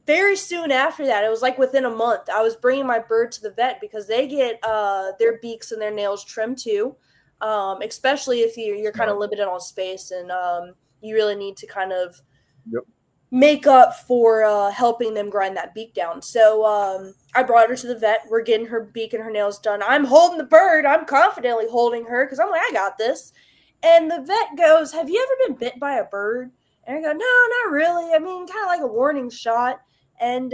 very soon after that, it was within a month, I was bringing my bird to the vet because they get their beaks and their nails trimmed too, especially if you're kind of limited on space and you really need to kind of make up for helping them grind that beak down. So I brought her to the vet. We're getting her beak and her nails done. I'm holding the bird. I'm confidently holding her because I'm like, I got this. And the vet goes, have you ever been bit by a bird? And I go, no, not really. I mean, kind of like a warning shot. And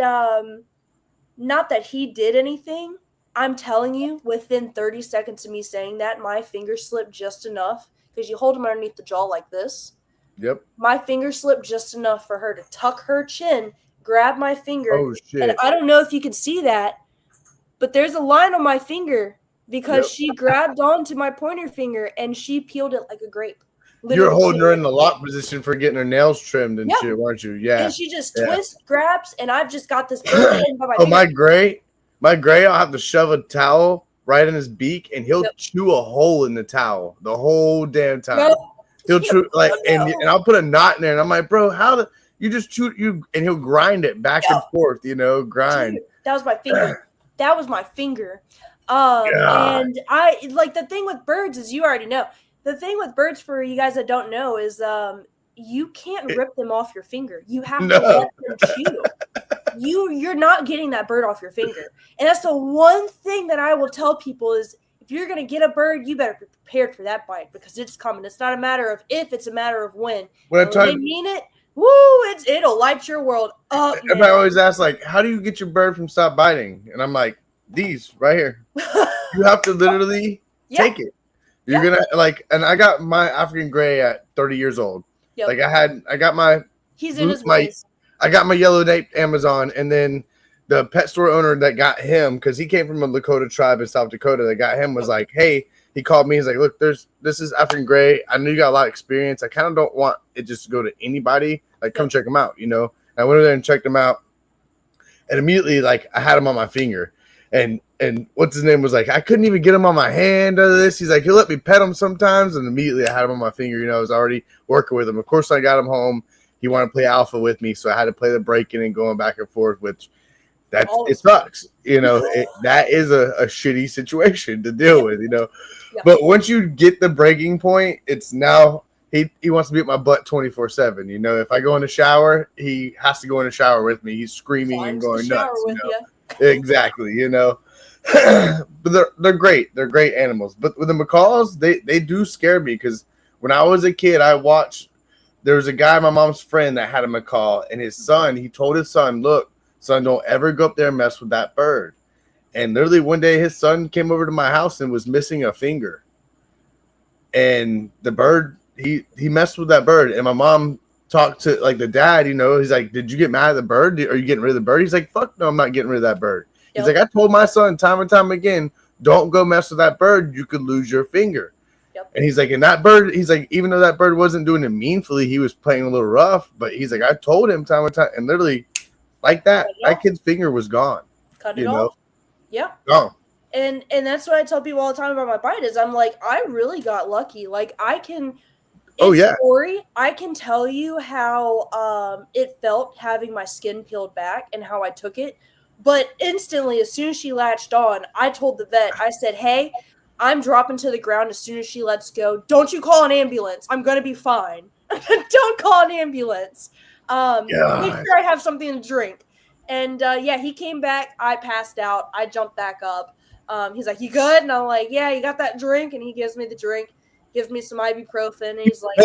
not that he did anything. I'm telling you, within 30 seconds of me saying that, my finger slipped just enough because you hold them underneath the jaw like this. Yep. My finger slipped just enough for her to tuck her chin, grab my finger. Oh, shit. And I don't know if you can see that, but there's a line on my finger because she grabbed onto my pointer finger and she peeled it like a grape. You're holding her in the lock position for getting her nails trimmed and shit, weren't you? Yeah. And she just twists, grabs, and I've just got this bird in by my finger. My gray, I'll have to shove a towel right in his beak and he'll chew a hole in the towel the whole damn time. Yep. He'll chew and I'll put a knot in there, and I'm like, bro, you just chew and he'll grind it back and forth, grind. Dude, that was my finger. That was my finger. And I the thing with birds is, you already know. The thing with birds, for you guys that don't know, is you can't rip them off your finger. You have to let them chew. You're not getting that bird off your finger. And that's the one thing that I will tell people is, if you're going to get a bird, you better be prepared for that bite because it's coming. It's not a matter of if, it's a matter of when. When they mean it, it'll light your world up. I always ask, how do you get your bird from stop biting? And I'm like, these right here. You have to literally take it. You're going to, and I got my African gray at 30 years old. Yep. I got my... He's in his place. I got my yellow nape Amazon, and then the pet store owner that got him, because he came from a Lakota tribe in South Dakota, that got him was like, hey, he called me. He's like, look, this is African gray. I know you got a lot of experience. I kind of don't want it just to go to anybody. Come check him out, And I went over there and checked him out, and immediately, I had him on my finger, and what's his name was like, I couldn't even get him on my hand. He's like, he'll let me pet him sometimes, and immediately I had him on my finger. I was already working with him. Of course, I got him home. He wanted to play alpha with me, so I had to play the breaking and going back and forth, which it sucks. That is a shitty situation to deal with, But once you get the breaking point, it's now he wants to be at my butt 24/7. If I go in the shower, he has to go in the shower with me. He's screaming and going nuts. Exactly, But they're great. They're great animals. But with the macaws, they do scare me because when I was a kid, I watched. There was a guy, my mom's friend, that had a macaw, and he told his son, look, son, don't ever go up there and mess with that bird. And literally one day his son came over to my house and was missing a finger. And the bird, he messed with that bird. And my mom talked to the dad, he's like, did you get mad at the bird? Are you getting rid of the bird? He's like, fuck no, I'm not getting rid of that bird. He's like, I told my son time and time again, don't go mess with that bird. You could lose your finger. And he's like, and that bird, he's like, even though that bird wasn't doing it meanfully, he was playing a little rough. But he's like, I told him time and time, and literally like that kid's finger was gone. Cut it off. Yeah. Gone. And that's what I tell people all the time about my bite is, I'm like, I really got lucky. I can. Tori, I can tell you how it felt having my skin peeled back and how I took it. But instantly, as soon as she latched on, I told the vet, I said, hey, I'm dropping to the ground as soon as she lets go. Don't you call an ambulance. I'm going to be fine. Don't call an ambulance. Make sure I have something to drink. And, he came back. I passed out. I jumped back up. He's like, you good? And I'm like, yeah, you got that drink? And he gives me the drink, gives me some ibuprofen. And he's like,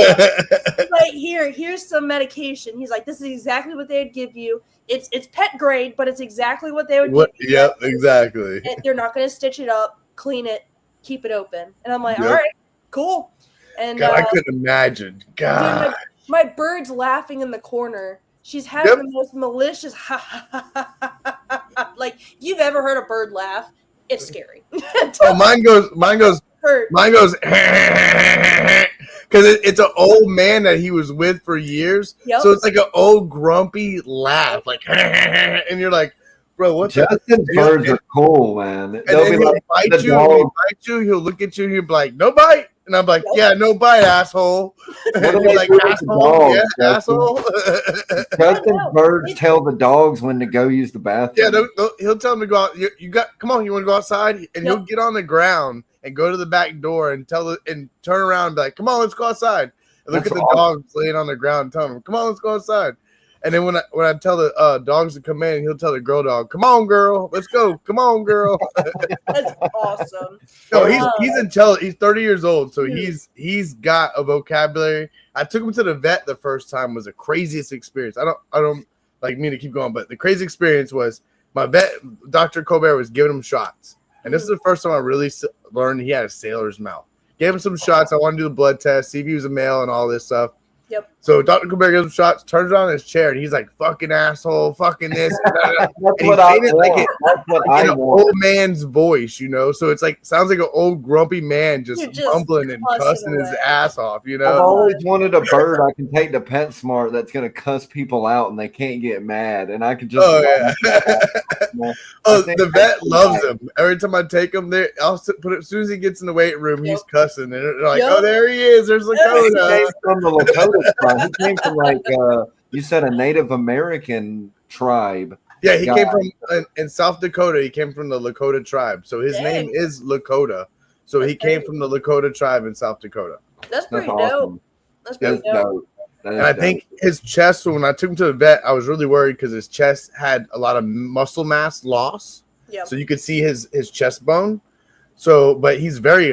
here's some medication. He's like, this is exactly what they'd give you. It's pet grade, but it's exactly what they would give you. Yep, exactly. They're not going to stitch it up, clean it, keep it open. And I'm like, all right, cool. And God, I couldn't imagine. God. Dude, my bird's laughing in the corner. She's having the most malicious if you've ever heard a bird laugh, it's scary. Mine goes because it's an old man that he was with for years. Yep. So it's like an old grumpy laugh, like, and you're like, bro, what? Justin's birds are cool, man. And then he'll bite you. When he bites you, he'll look at you and he'll be like, no bite. And I'm like, yeah, no bite, asshole. And you're like, asshole, yeah, asshole. Justin's birds tell the dogs when to go use the bathroom. Yeah, he'll tell them to go out. Come on, you want to go outside? And he'll get on the ground and go to the back door and and turn around and be like, come on, let's go outside. And look at the dogs laying on the ground and tell them, come on, let's go outside. And then when I tell the dogs to come in, he'll tell the girl dog, come on, girl, let's go. Come on, girl. That's awesome. No, he's intelligent. He's 30 years old, so he's got a vocabulary. I took him to the vet the first time. Was the craziest experience. I don't like me to keep going, but the crazy experience was my vet, Dr. Colbert, was giving him shots. And this is the first time I really learned he had a sailor's mouth. Gave him some shots. I wanted to do the blood test, see if he was a male and all this stuff. Yep. So Dr. Colbert gives him shots, turns on his chair, and he's like, fucking asshole, fucking this. That's what I want. That's what I want. Old man's voice, you know? So it's like, sounds like an old grumpy man just mumbling and cussing his ass off, you know? I've always wanted a bird I can take to PetSmart that's going to cuss people out and they can't get mad. And I could just. The vet loves him. Every time I take him there, I'll put it, as soon as he gets in the weight room, he's cussing. And they're like, oh, there he is. There's Lakota. He came from the Lakota tribe. He came from like, you said a Native American tribe. Yeah, he came from in South Dakota. He came from the Lakota tribe. So his name is Lakota. So he came from the Lakota tribe in South Dakota. That's pretty dope. That's pretty dope. And I think his chest, when I took him to the vet, I was really worried because his chest had a lot of muscle mass loss. Yeah. So you could see his chest bone. So, but he's very,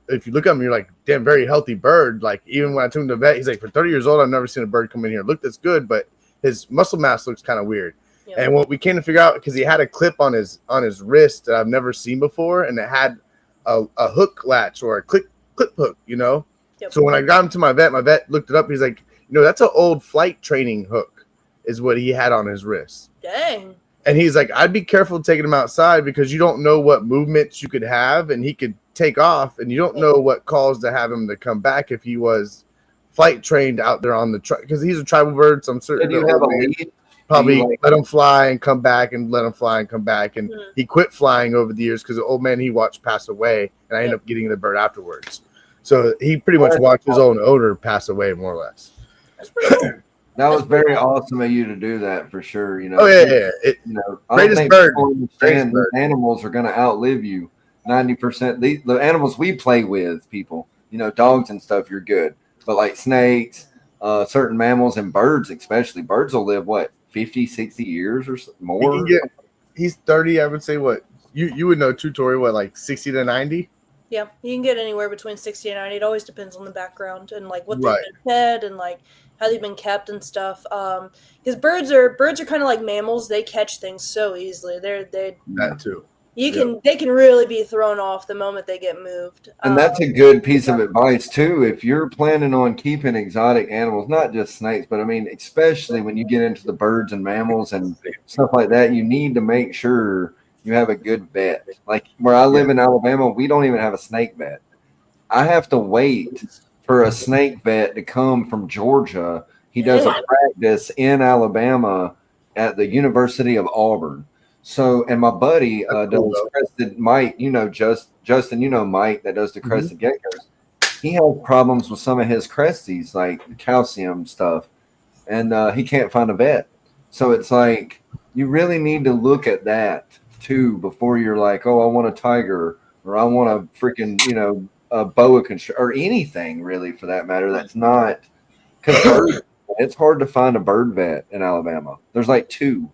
if you look at him, you're like, damn, very healthy bird. Like, even when I took him to the vet, he's like, for 30 years old, I've never seen a bird come in here look this good, but his muscle mass looks kind of weird. Yep. And what we came to figure out, because he had a clip on his wrist that I've never seen before, and it had a hook latch or a clip hook, you know? Yep. So when I got him to my vet looked it up. He's like, you know, that's an old flight training hook is what he had on his wrist. Dang. And he's like, I'd be careful taking him outside because you don't know what movements you could have, and he could take off, and you don't know what calls to have him to come back if he was flight trained out there on the truck, because he's a tribal bird. So I'm certain you have a lead? Probably let him fly and come back, and let him fly and come back. And he quit flying over the years because the old man he watched pass away, and I ended up getting the bird afterwards. So he pretty much watched his own owner pass away, more or less. That's pretty cool. That was very awesome of you to do that, for sure. You know, you know, greatest bird. Animals are going to outlive you. 90%. The animals we play with, people, you know, dogs and stuff, you're good. But like snakes, certain mammals and birds, especially birds, will live 50, 60 years or more. He's 30. I would say you would know too, Tori. Like 60 to 90. Yeah, you can get anywhere between 60 and 90. It always depends on the background and like what they've been fed and like how they've been kept and stuff. Because birds are kind of like mammals. They catch things so easily. That too. They can really be thrown off the moment they get moved. And that's a good piece of advice too. If you're planning on keeping exotic animals, not just snakes, but I mean, especially when you get into the birds and mammals and stuff like that, you need to make sure you have a good vet. Like where I live in Alabama, we don't even have a snake vet. I have to wait for a snake vet to come from Georgia. He does a practice in Alabama at the University of Auburn. So, and my buddy does crested Mike, you know, Justin, you know, Mike that does the crested geckos. He has problems with some of his cresties, like calcium stuff, and he can't find a vet. So it's like, you really need to look at that too before you're like, oh, I want a tiger, or I want a freaking, you know, a boa constrictor, or anything really for that matter. That's not, because it's hard to find a bird vet in Alabama. There's like 2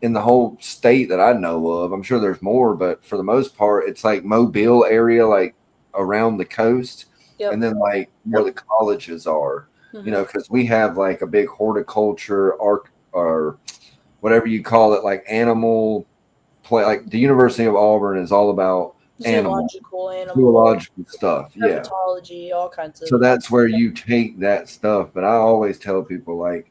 in the whole state that I know of. I'm sure there's more, but for the most part, it's like Mobile area, like around the coast, and then like where the colleges are, you know, because we have like a big horticulture or whatever you call it, like animal play. Like the University of Auburn is all about zoological stuff, herpetology, all kinds of. So that's where you take that stuff. But I always tell people like,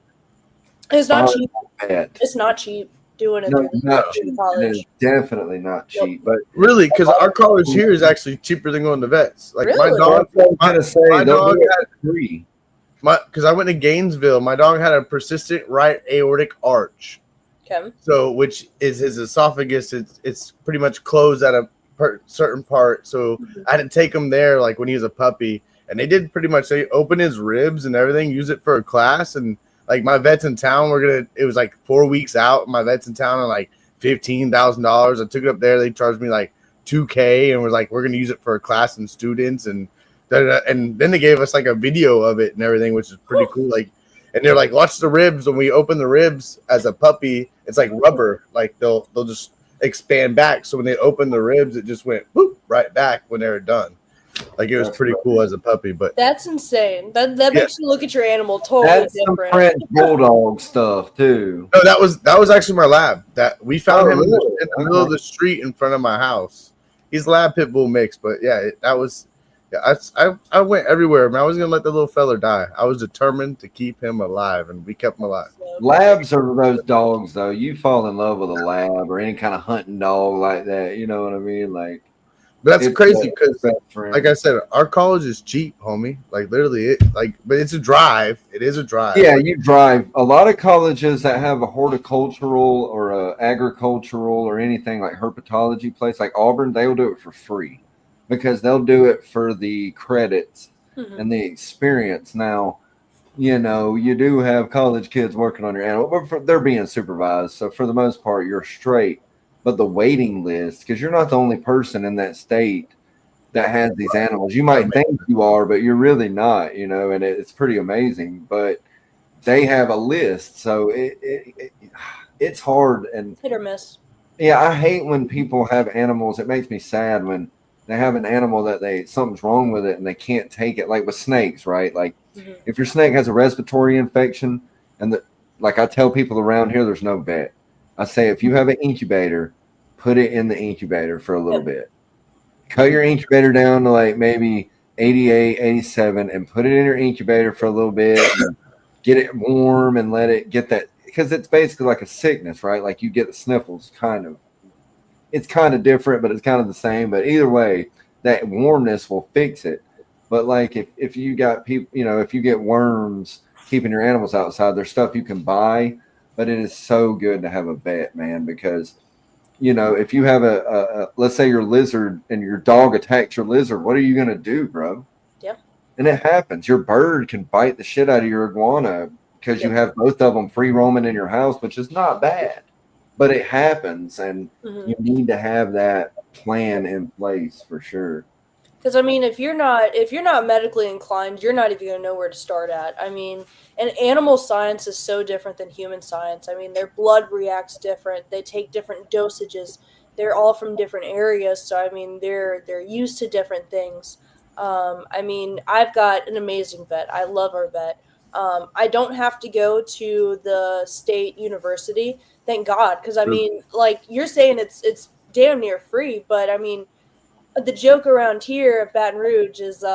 it's not cheap. It's not cheap doing it No, through not the cheap. college. It is definitely not cheap. But Really, because our college here is actually cheaper than going to vets. Like my Really? dog, my dog had had free. because I went to Gainesville. My dog had a persistent right aortic arch. Okay. So, which is his esophagus. It's pretty much closed at a certain part. So I had to take him there, like when he was a puppy, and they did pretty much. They open his ribs and everything, use it for a class, and like my vets in town, it was like 4 weeks out. My vets in town are like $15,000. I took it up there. They charged me like $2,000 and was like, we're gonna use it for a class and students, and and then they gave us like a video of it and everything, which is pretty cool. Like, and they're like, watch the ribs. When we open the ribs as a puppy, it's like rubber. Like they'll just expand back. So when they open the ribs, it just went whoop, right back when they were done. Like it was pretty cool as a puppy. But that's insane. That makes you look at your animal totally different. Some French bulldog stuff too. No, that was actually my lab. That we found him in the middle of Okay. the street in front of my house. He's lab pit bull mix, but yeah, that was. Yeah, I went everywhere. Man, I was gonna let the little fella die. I was determined to keep him alive, and we kept him alive. Labs are those dogs, though. You fall in love with a lab or any kind of hunting dog like that. You know what I mean? Like, but that's crazy because, friend. like I said, our college is cheap, homie. Like literally, but it's a drive. It is a drive. Yeah, you drive. A lot of colleges that have a horticultural or a agricultural or anything like herpetology place, like Auburn, they will do it for free because they'll do it for the credits and the experience. Now, you know, you do have college kids working on your animal, but they're being supervised. So for the most part, you're straight. But the waiting list, because you're not the only person in that state that has these animals. You might think you are, but you're really not, you know, and it's pretty amazing. But they have a list. So it's hard. And hit or miss. Yeah, I hate when people have animals. It makes me sad when they have an animal that something's wrong with it and they can't take it. Like with snakes, right? Like if your snake has a respiratory infection, and like I tell people around here, there's no vet. I say if you have an incubator, put it in the incubator for a little bit. Cut your incubator down to like maybe 88, 87, and put it in your incubator for a little bit. And get it warm and let it get that, because it's basically like a sickness, right? Like you get the sniffles, kind of. It's kind of different, but it's kind of the same. But either way, that warmness will fix it. But like if you got people, you know, if you get worms keeping your animals outside, there's stuff you can buy. But it is so good to have a vet, man, because, you know, if you have a let's say your lizard and your dog attacks your lizard, what are you going to do, bro? Yeah. And it happens. Your bird can bite the shit out of your iguana because you have both of them free roaming in your house, which is not bad. But it happens, and you need to have that plan in place for sure. Because I mean, if you're not medically inclined, you're not even gonna know where to start at. I mean, and animal science is so different than human science. I mean, their blood reacts different. They take different dosages. They're all from different areas, so I mean, they're used to different things. I mean, I've got an amazing vet. I love our vet. I don't have to go to the state university, thank God, because I mean, like you're saying, it's damn near free, but I mean, the joke around here at Baton Rouge is,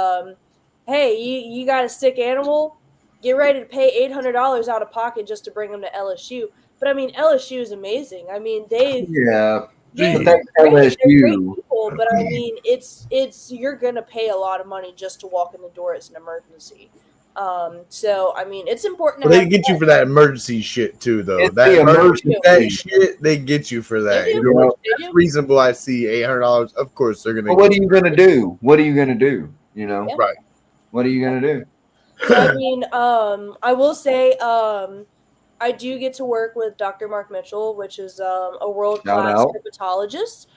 hey, you got a sick animal, get ready to pay $800 out of pocket just to bring them to LSU. But I mean, LSU is amazing. I mean, they're great people, but I mean, it's you're gonna pay a lot of money just to walk in the door as an emergency. So I mean, it's important. Well, they get you for that emergency shit too, though. It's that the emergency shit, they get you for that. You know, that's reasonable. I see $800. Of course, they're gonna. Well, what are you gonna do? What are you gonna do? You know, right? What are you gonna do? So, I mean, I will say, I do get to work with Dr. Mark Mitchell, which is a world-class herpetologist.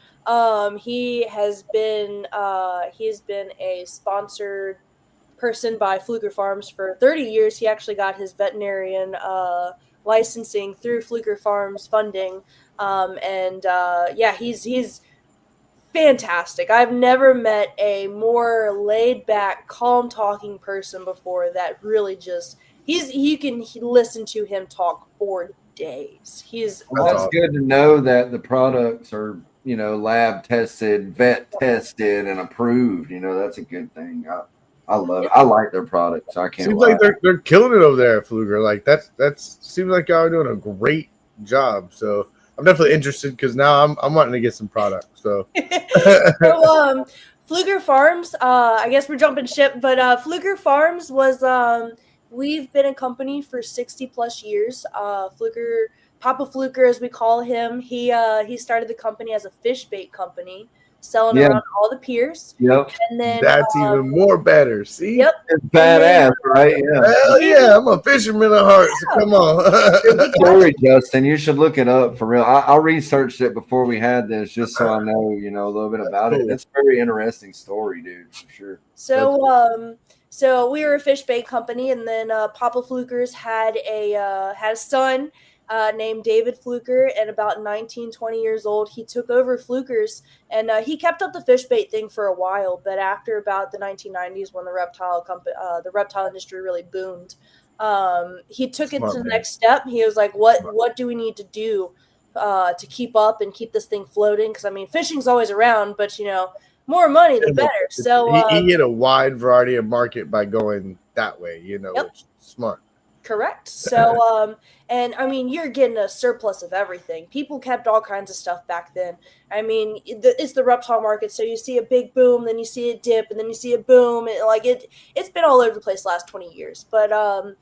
He has been a sponsored person by Fluker Farms for 30 years. He actually got his veterinarian licensing through Fluker Farms funding. He's fantastic. I've never met a more laid back, calm talking person before that really just you can listen to him talk for days. It's good to know that the products are, you know, lab tested, vet tested, and approved. You know, that's a good thing. I love it. I like their products. I can't. Seems like they're killing it over there at Fluger. Like that seems like y'all are doing a great job. So I'm definitely interested because now I'm wanting to get some product. So, So Fluker Farms, I guess we're jumping ship, but Fluker Farms was we've been a company for 60 plus years. Papa Fluker, as we call him, he started the company as a fish bait company, selling around all the piers. Yep. And then that's even more better. See? Yep. It's badass, right? Yeah. Hell yeah, I'm a fisherman at heart. So come on. Sorry, Justin. You should look it up for real. I researched it before we had this, just so I know, a little bit about it. It's a very interesting story, dude, for sure. So we were a fish bait company, and then Papa Flukers had a son named David Fluker, and about 19, 20 years old, he took over Flukers, and he kept up the fish bait thing for a while. But after about the 1990s, when the reptile industry really boomed, he took it to the next step. He was like, "What do we need to do to keep up and keep this thing floating?" Because I mean, fishing's always around, but more money, the better. So he hit a wide variety of market by going that way, which is smart. Correct. So, and I mean, you're getting a surplus of everything. People kept all kinds of stuff back then. I mean, it's the reptile market. So you see a big boom, then you see a dip, and then you see a boom. It's been all over the place the last 20 years. But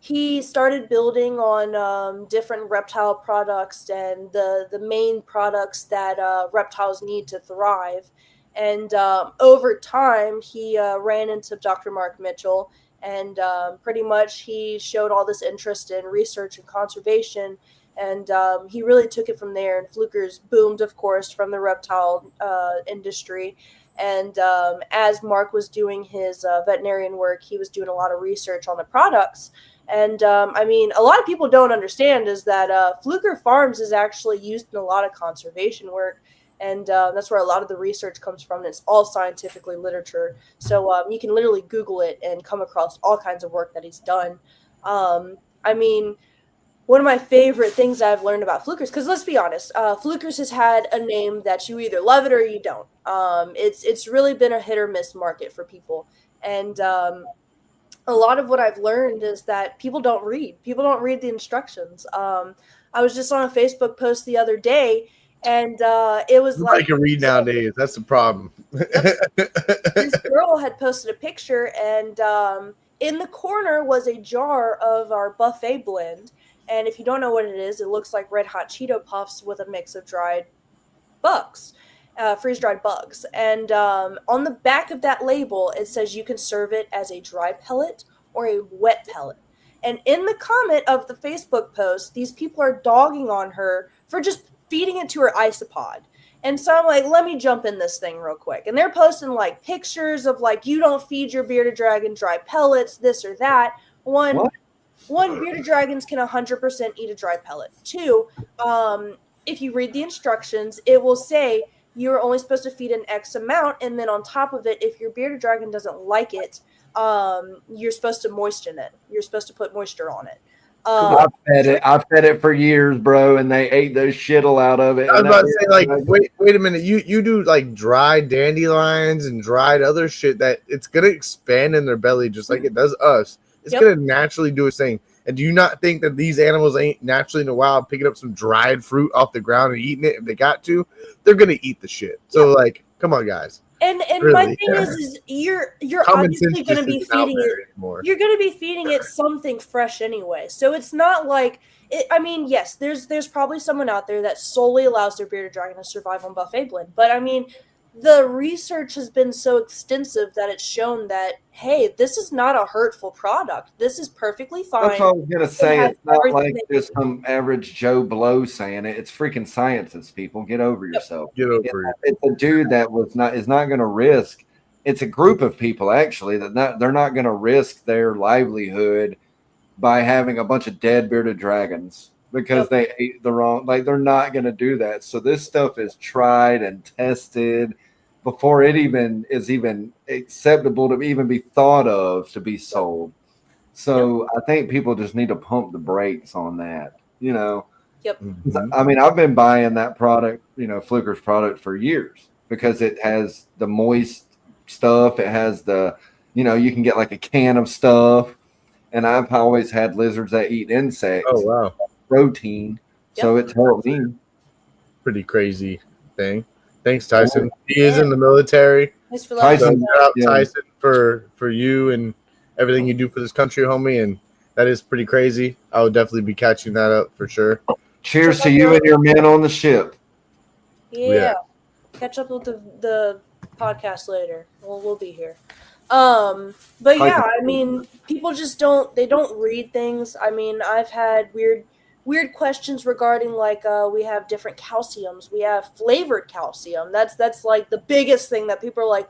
he started building on different reptile products and the main products that reptiles need to thrive. And over time, he ran into Dr. Mark Mitchell. And pretty much he showed all this interest in research and conservation. And he really took it from there. And Flukers boomed, of course, from the reptile industry. And as Mark was doing his veterinarian work, he was doing a lot of research on the products. And I mean, a lot of people don't understand is that Fluker Farms is actually used in a lot of conservation work. And that's where a lot of the research comes from. And it's all scientifically literature. So you can literally Google it and come across all kinds of work that he's done. I mean, one of my favorite things I've learned about Flukers, because let's be honest, Flukers has had a name that you either love it or you don't. It's really been a hit or miss market for people. And a lot of what I've learned is that people don't read. People don't read the instructions. I was just on a Facebook post the other day, and it was like can read nowadays. That's the problem. This girl had posted a picture, and in the corner was a jar of our buffet blend. And if you don't know what it is, it looks like Red Hot Cheeto Puffs with a mix of dried bugs, freeze-dried bugs. And on the back of that label, it says you can serve it as a dry pellet or a wet pellet. And in the comment of the Facebook post, these people are dogging on her for just feeding it to her isopod. And so I'm like, let me jump in this thing real quick. And they're posting like pictures of like, you don't feed your bearded dragon dry pellets, this or that. One, bearded dragons can 100% eat a dry pellet. Two, if you read the instructions, it will say you're only supposed to feed an X amount. And then on top of it, if your bearded dragon doesn't like it, you're supposed to moisten it. You're supposed to put moisture on it. I've fed it for years, bro, and they ate the shittle out of it. I was about to say, like, wait a minute. You do like dried dandelions and dried other shit that it's gonna expand in their belly just like it does us. It's gonna naturally do its thing. And do you not think that these animals ain't naturally in the wild picking up some dried fruit off the ground and eating it if they got to? They're gonna eat the shit. So like, come on, guys. And really, my thing is you're obviously going to be feeding it. You're going to be feeding it something fresh anyway. So it's not like I mean, yes, there's probably someone out there that solely allows their bearded dragon to survive on buffet blend. But I mean, the research has been so extensive that it's shown that, hey, this is not a hurtful product. This is perfectly fine. That's what I was going to say. It's not like just some average Joe Blow saying it. It's freaking scientists, people. Get over yourself. Get over it. It's a dude that is not going to risk. It's a group of people, actually, that they're not going to risk their livelihood by having a bunch of dead bearded dragons because they ate the wrong, like they're not going to do that. So this stuff is tried and tested before it even is even acceptable to even be thought of to be sold. So I think people just need to pump the brakes on that, Yep. I mean, I've been buying that product, Fluker's product for years because it has the moist stuff. It has the, you can get like a can of stuff. And I've always had lizards that eat insects. Oh, wow. Protein. So it's helped me. pretty crazy thing. Thanks, Tyson. He is in the military. Thanks for letting us Tyson, know. Shout out Yeah. Tyson for you and everything you do for this country, homie. And that is pretty crazy. I would definitely be catching that up for sure. Cheers to you and your men on the ship. Yeah. Catch up with the podcast later. We'll be here. But yeah, I mean, people just don't read things. I mean, I've had weird questions regarding like we have different calciums. We have flavored calcium. That's like the biggest thing that people are like,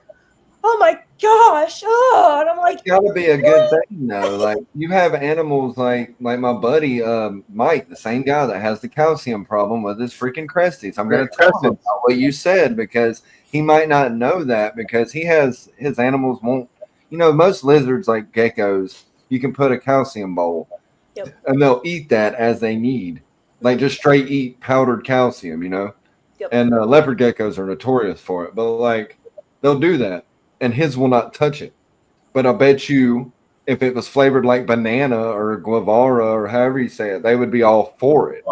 oh my gosh, and I'm like, it's gotta be a good thing though. Like you have animals like my buddy Mike, the same guy that has the calcium problem with his freaking cresties. I'm gonna tell him about what you said because he might not know that because his animals won't. Most lizards like geckos, you can put a calcium bowl, and they'll eat that as they need, like just straight eat powdered calcium, And leopard geckos are notorious for it, but like they'll do that. And his will not touch it. But I bet you if it was flavored like banana or guavara or however you say it, they would be all for it.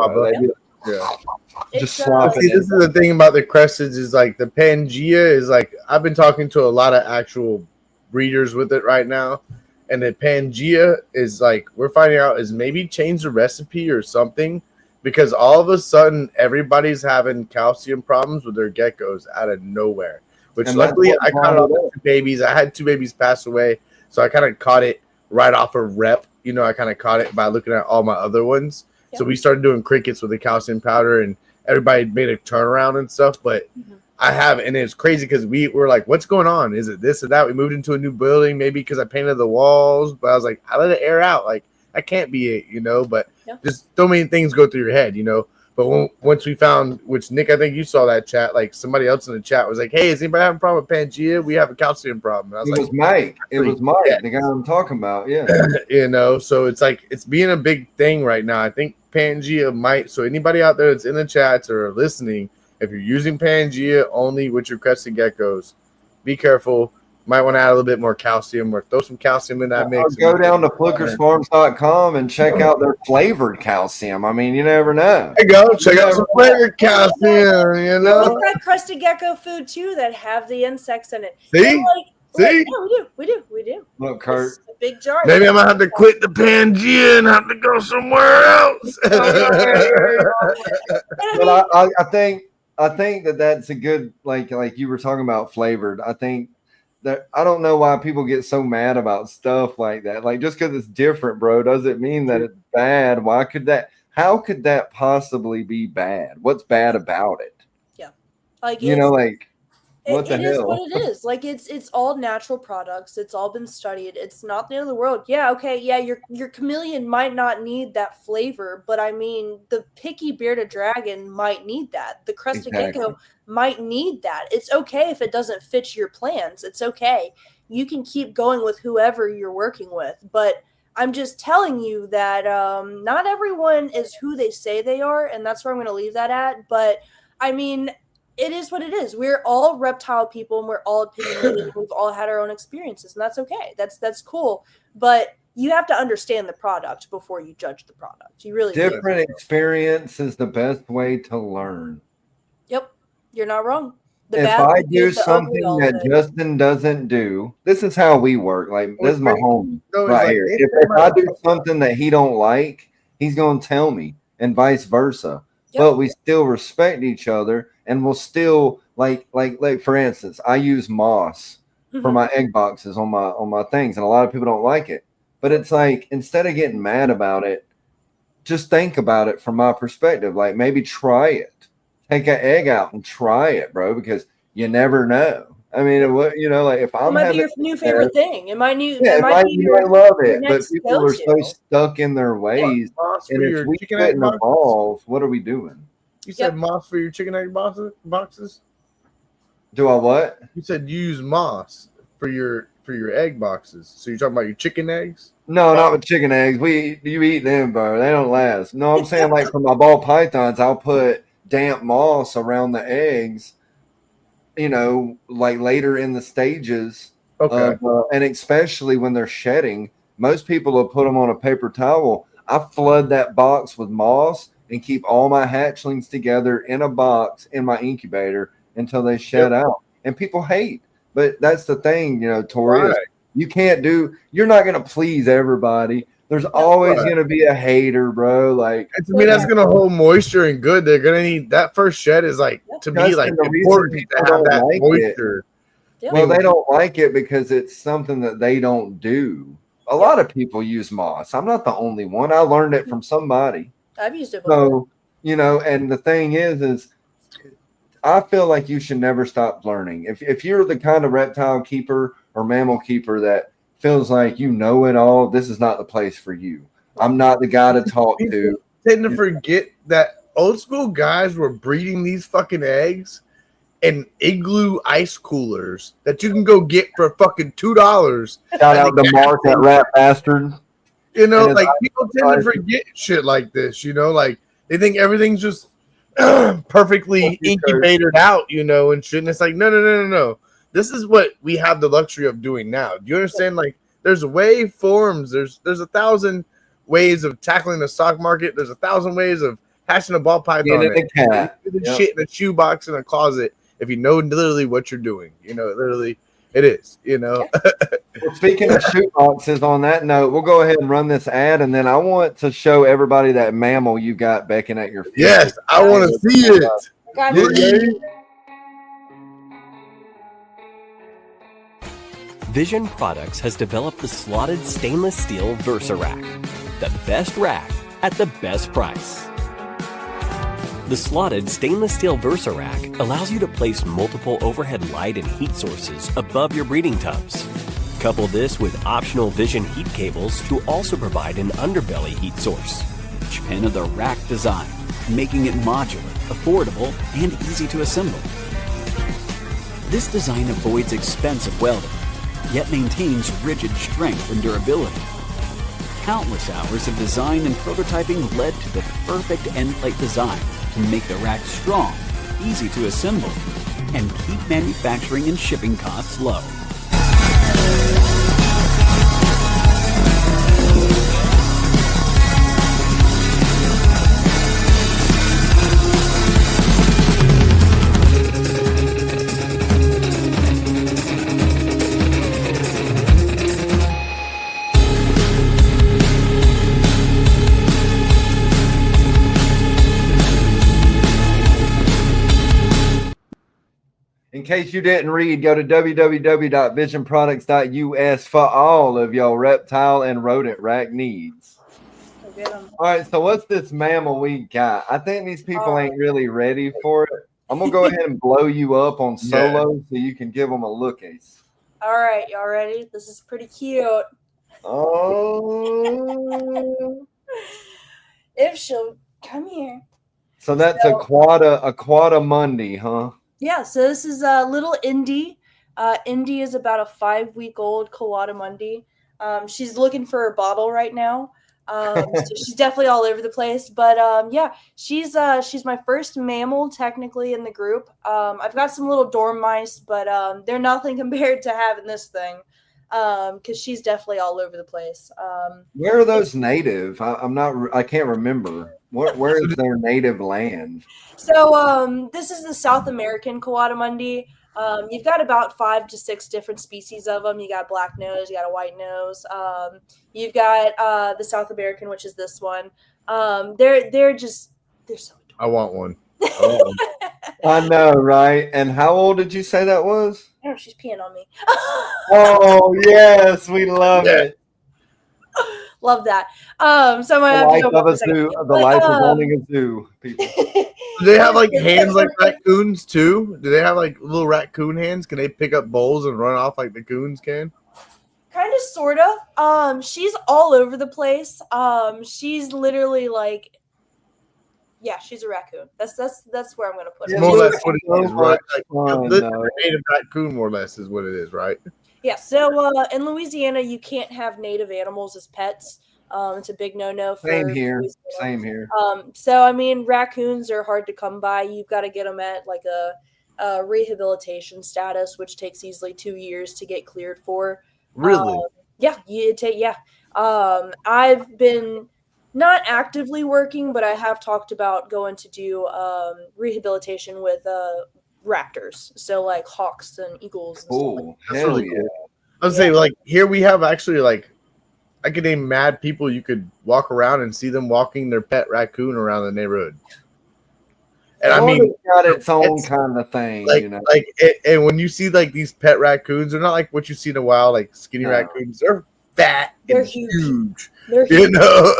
Just slap it. See, this is the thing about the cresteds is like the Pangea is like I've been talking to a lot of actual breeders with it right now. And the Pangea is like we're finding out is maybe change the recipe or something because all of a sudden everybody's having calcium problems with their geckos out of nowhere. Which and luckily I caught it off of 2 babies. I had 2 babies pass away, so I kind of caught it right off of rep. I kind of caught it by looking at all my other ones. Yep. So we started doing crickets with the calcium powder, and everybody made a turnaround and stuff. But I have, and it's crazy because we were like, "What's going on? Is it this or that?" We moved into a new building, maybe because I painted the walls. But I was like, I let it air out. Like I can't be it, But just so many things go through your head, But once we found, which Nick, I think you saw that chat, like somebody else in the chat was like, "Hey, is anybody having a problem with Pangea? We have a calcium problem." And I was it was Mike. It was Mike, the guy I'm talking about. Yeah. So it's like it's being a big thing right now. I think Pangea might. So anybody out there that's in the chats or listening, if you're using Pangea only with your crested geckos, be careful. Might want to add a little bit more calcium or throw some calcium in that mix. Go down to flickersfarms.com and check out their flavored calcium. I mean, you never know. There you go. Check out some flavored calcium, We've got crested gecko food too that have the insects in it. See? See? Yeah, we do. Look, Kurt. It's a big jar. Maybe I'm going to have to quit the Pangea and have to go somewhere else. But I think that's a good, like you were talking about flavored. I think that I don't know why people get so mad about stuff like that. Like just because it's different, bro, doesn't mean that it's bad. How could that possibly be bad? What's bad about it? Yeah. What the hell? It is what it is. Like it's all natural products. It's all been studied. It's not the end of the world. Yeah, okay, yeah, your chameleon might not need that flavor, but I mean the picky bearded dragon might need that. The crested gecko might need that. It's okay if it doesn't fit your plans. It's okay. You can keep going with whoever you're working with. But I'm just telling you that not everyone is who they say they are, and that's where I'm going to leave that at. But I mean, it is what it is. We're all reptile people, and we're all opinionated. We've all had our own experiences, and that's okay. That's cool. But you have to understand the product before you judge the product. You really different experience is the best way to learn. Yep, you're not wrong. If I do something that Justin doesn't do, this is how we work. Like this is my homie right here. If I do something that he don't like, he's gonna tell me, and vice versa. Yep. But we still respect each other, and we'll still like for instance, I use moss for my egg boxes on my things, and a lot of people don't like it. But it's like instead of getting mad about it, just think about it from my perspective. Like maybe try it. Take an egg out and try it, bro, because you never know. I mean, like if I'm having your new favorite thing, it might be I love it, but people are so stuck in their ways. And if we couldn't evolve, what are we doing? You said moss for your chicken egg boxes? Do I what? You said you use moss for your egg boxes. So you're talking about your chicken eggs? No, not with chicken eggs. You eat them, bro. They don't last. No, I'm saying like for my ball pythons, I'll put damp moss around the eggs, like later in the stages. Okay. And especially when they're shedding, most people will put them on a paper towel. I flood that box with moss. and keep all my hatchlings together in a box in my incubator until they shed out. And people hate. But that's the thing, Tori, is you're not going to please everybody. There's always going to be a hater, bro. Like, to me, that's going to hold moisture and good. They're going to need that first shed is like, to me, like important to have that like moisture. Well, they don't like it because it's something that they don't do. A lot of people use moss. I'm not the only one. I learned it from somebody. I've used it before. So, and the thing is I feel like you should never stop learning. If you're the kind of reptile keeper or mammal keeper that feels like you know it all, this is not the place for you. I'm not the guy to talk to. Tend to forget that old school guys were breeding these fucking eggs in igloo ice coolers that you can go get for fucking $2. Shout out to Mark, that rat bastard. Like people tend to forget shit like this, like they think everything's just perfectly incubated out, and shit. And it's like, no. This is what we have the luxury of doing now. Do you understand? Like, there's waveforms. There's 1,000 ways of tackling the stock market. There's 1,000 ways of hatching a ball python. Shit in a shoebox in a closet. If you know literally what you're doing, literally it is, Well, speaking of shoot boxes, on that note, we'll go ahead and run this ad, and then I want to show everybody that mammal you got becking at your feet. Yes, I want to see it. Vision Products has developed the slotted stainless steel Versa Rack, the best rack at the best price. The slotted stainless steel Versa Rack allows you to place multiple overhead light and heat sources above your breeding tubs. Couple this with optional Vision heat cables to also provide an underbelly heat source. Each pin of the rack design, making it modular, affordable, and easy to assemble. This design avoids expensive welding, yet maintains rigid strength and durability. Countless hours of design and prototyping led to the perfect end plate design to make the rack strong, easy to assemble, and keep manufacturing and shipping costs low. In case you didn't read, go to www.visionproducts.us for all of your reptile and rodent rack needs. All right, so what's this mammal we got? I think these people ain't really ready for it. I'm going to go ahead and blow you up on solo so you can give them a look-ace. All right, y'all ready? This is pretty cute. Oh. If she'll come here. So that's a quada Monday, huh? Yeah, so this is a little Indy. Indy is about a 5-week-old coatimundi. She's looking for her bottle right now. So she's definitely all over the place. But she's my first mammal technically in the group. I've got some little dorm mice, but they're nothing compared to having this thing. Because she's definitely all over the place. Where are those native? I can't remember. Where is their native land? So this is the South American coatimundi. You've got about 5 to 6 different species of them. You got black nose, you got a white nose. You've got the South American, which is this one. They're so adorable. I want one. I know, right? And how old did you say that was? I don't know, she's peeing on me. Oh yes, we love it. Love that. So the life of a zoo, the life of owning a zoo, people. Do they have like hands like raccoons too? Do they have like little raccoon hands? Can they pick up bowls and run off like the coons can? Kind of, sort of. She's all over the place. She's literally like, yeah, she's a raccoon. That's where I'm gonna put it. More or less what it is, right? Like, native raccoon, more or less, is what it is, right? Yeah. So in Louisiana, you can't have native animals as pets. It's a big no-no. Same here. So I mean, raccoons are hard to come by. You've got to get them at like a rehabilitation status, which takes easily 2 years to get cleared for. Really? Yeah. I've been Not actively working, but I have talked about going to do rehabilitation with raptors, so like hawks and eagles and stuff like Cool. That's Hell really yeah. cool. I was saying, like, here we have actually, like, I could name mad people you could walk around and see them walking their pet raccoon around the neighborhood. And I mean, Florida's got its own it's kind of thing, like, you know. and when you see like these pet raccoons, they're not like what you see in a wild, like skinny No. raccoons. They're fat They're and huge. huge. They're You know.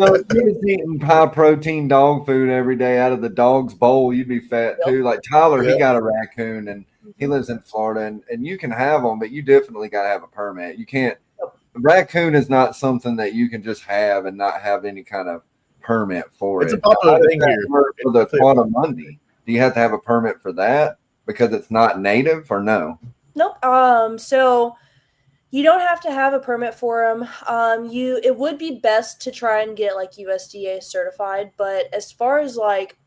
Well, if you was eating high protein dog food every day out of the dog's bowl, you'd be fat too. Like Tyler, he Yeah. got a raccoon and he lives in Florida, and you can have them, but you definitely got to have a permit. You can't. A raccoon is not something that you can just have and not have any kind of permit for It's it. a popular How does thing that here. work for the It's definitely a Quantum Mundi? Do you have to have a permit for that because it's not native, or no? Nope. So you don't have to have a permit for them. It would be best to try and get like USDA certified, but as far as like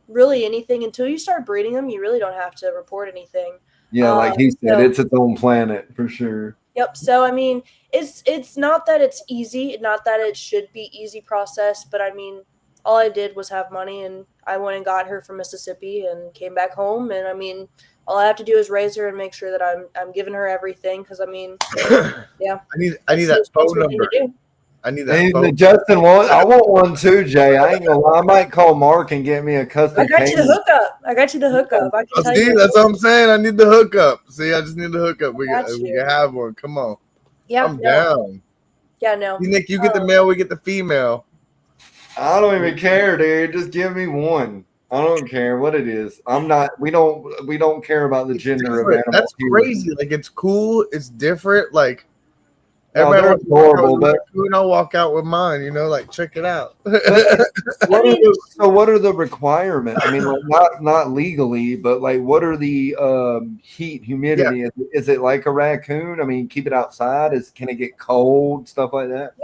really anything, until you start breeding them, you really don't have to report anything. Yeah, like he said, So- it's its own planet for sure. Yep. So I mean, it's not that it's easy, not that it should be easy process, but I mean, all I did was have money, and I went and got her from Mississippi and came back home, and I mean, all I have to do is raise her and make sure that I'm giving her everything, because I mean, yeah. I need That's that the phone responsible thing number. to do. I need that And phone. Justin, I want one too, Jay. I ain't gonna lie. I might call Mark and get me a custom. I got you the hookup. I got you the hookup. I can Oh, tell see, you. that's what I'm saying. I need the hookup. See, I just need the hookup. We got can you. have one. Come on. Yeah. I'm No. down. Yeah. No. You Nick, you get the male, we get the female. I don't even care, dude. Just give me one. I don't care what it is. I'm not. We don't care about the It's gender of different. animals. That's here. crazy. Like it's cool. It's different. Like No, everybody they're wants to walk out adorable, with a but raccoon, I'll walk out with mine. You know, like check it out. what are the requirements? I mean, like not legally, but like what are the heat, humidity? Is it like a raccoon? I mean, keep it outside. Can it get cold? Stuff like that.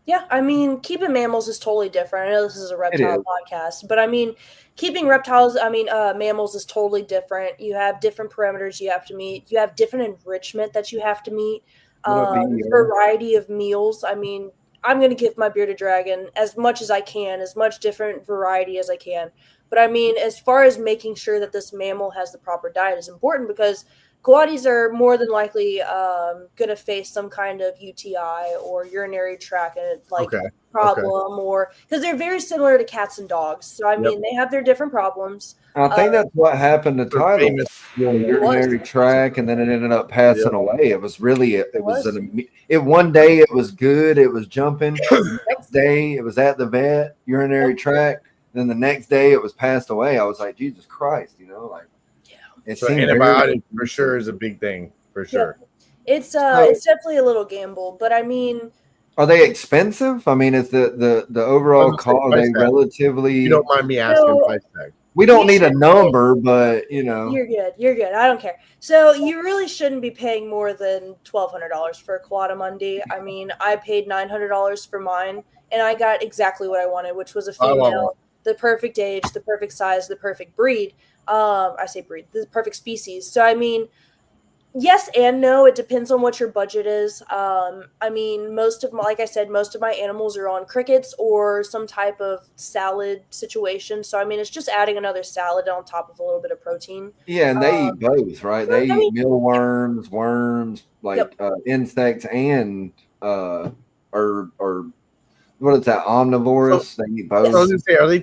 Yeah, I mean, keeping mammals is totally different. I know this is a reptile podcast, but I mean, keeping mammals is totally different. You have different parameters you have to meet. You have different enrichment that you have to meet. Variety of meals. I mean, I'm going to give my bearded dragon as much as I can, as much different variety as I can. But I mean, as far as making sure that this mammal has the proper diet is important, because coatis are more than likely going to face some kind of UTI or urinary tract problem, or because they're very similar to cats and dogs. So I mean, they have their different problems. I think that's what happened to Tyler. Urinary tract, and then it ended up passing away. It was really one day it was good, it was jumping. The next day it was at the vet, urinary tract. Then the next day it was passed away. I was like, Jesus Christ, you know, like. So antibiotic for sure is a big thing, for sure. Yeah. It's definitely a little gamble, but I mean, are they expensive? I mean, is the overall cost, are they relatively? You don't mind me asking price tag. We don't need a number, but you know, you're good. I don't care. So you really shouldn't be paying more than $1,200 for a Quantum Mundi. I mean, I paid $900 for mine, and I got exactly what I wanted, which was a female, the perfect age, the perfect size, the perfect breed. I say breed, the perfect species. So I mean, yes and no. It depends on what your budget is. I mean, most of my animals are on crickets or some type of salad situation. So I mean, it's just adding another salad on top of a little bit of protein. Yeah, and they eat both, right? They eat mealworms, worms, insects, and or what is that? Omnivores. So, they eat both. I was gonna say, are they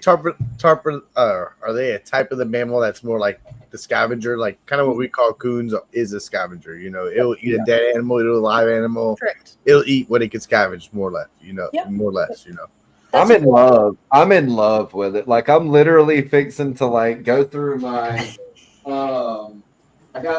a type of the mammal that's more like the scavenger, like kind of what we call coons is a scavenger? You know, it'll eat a dead animal, it'll eat a live animal. Correct. It'll eat what it can scavenge, more or less. You know, more or less. You know. I'm in love. I'm in love with it. Like I'm literally fixing to like go through my.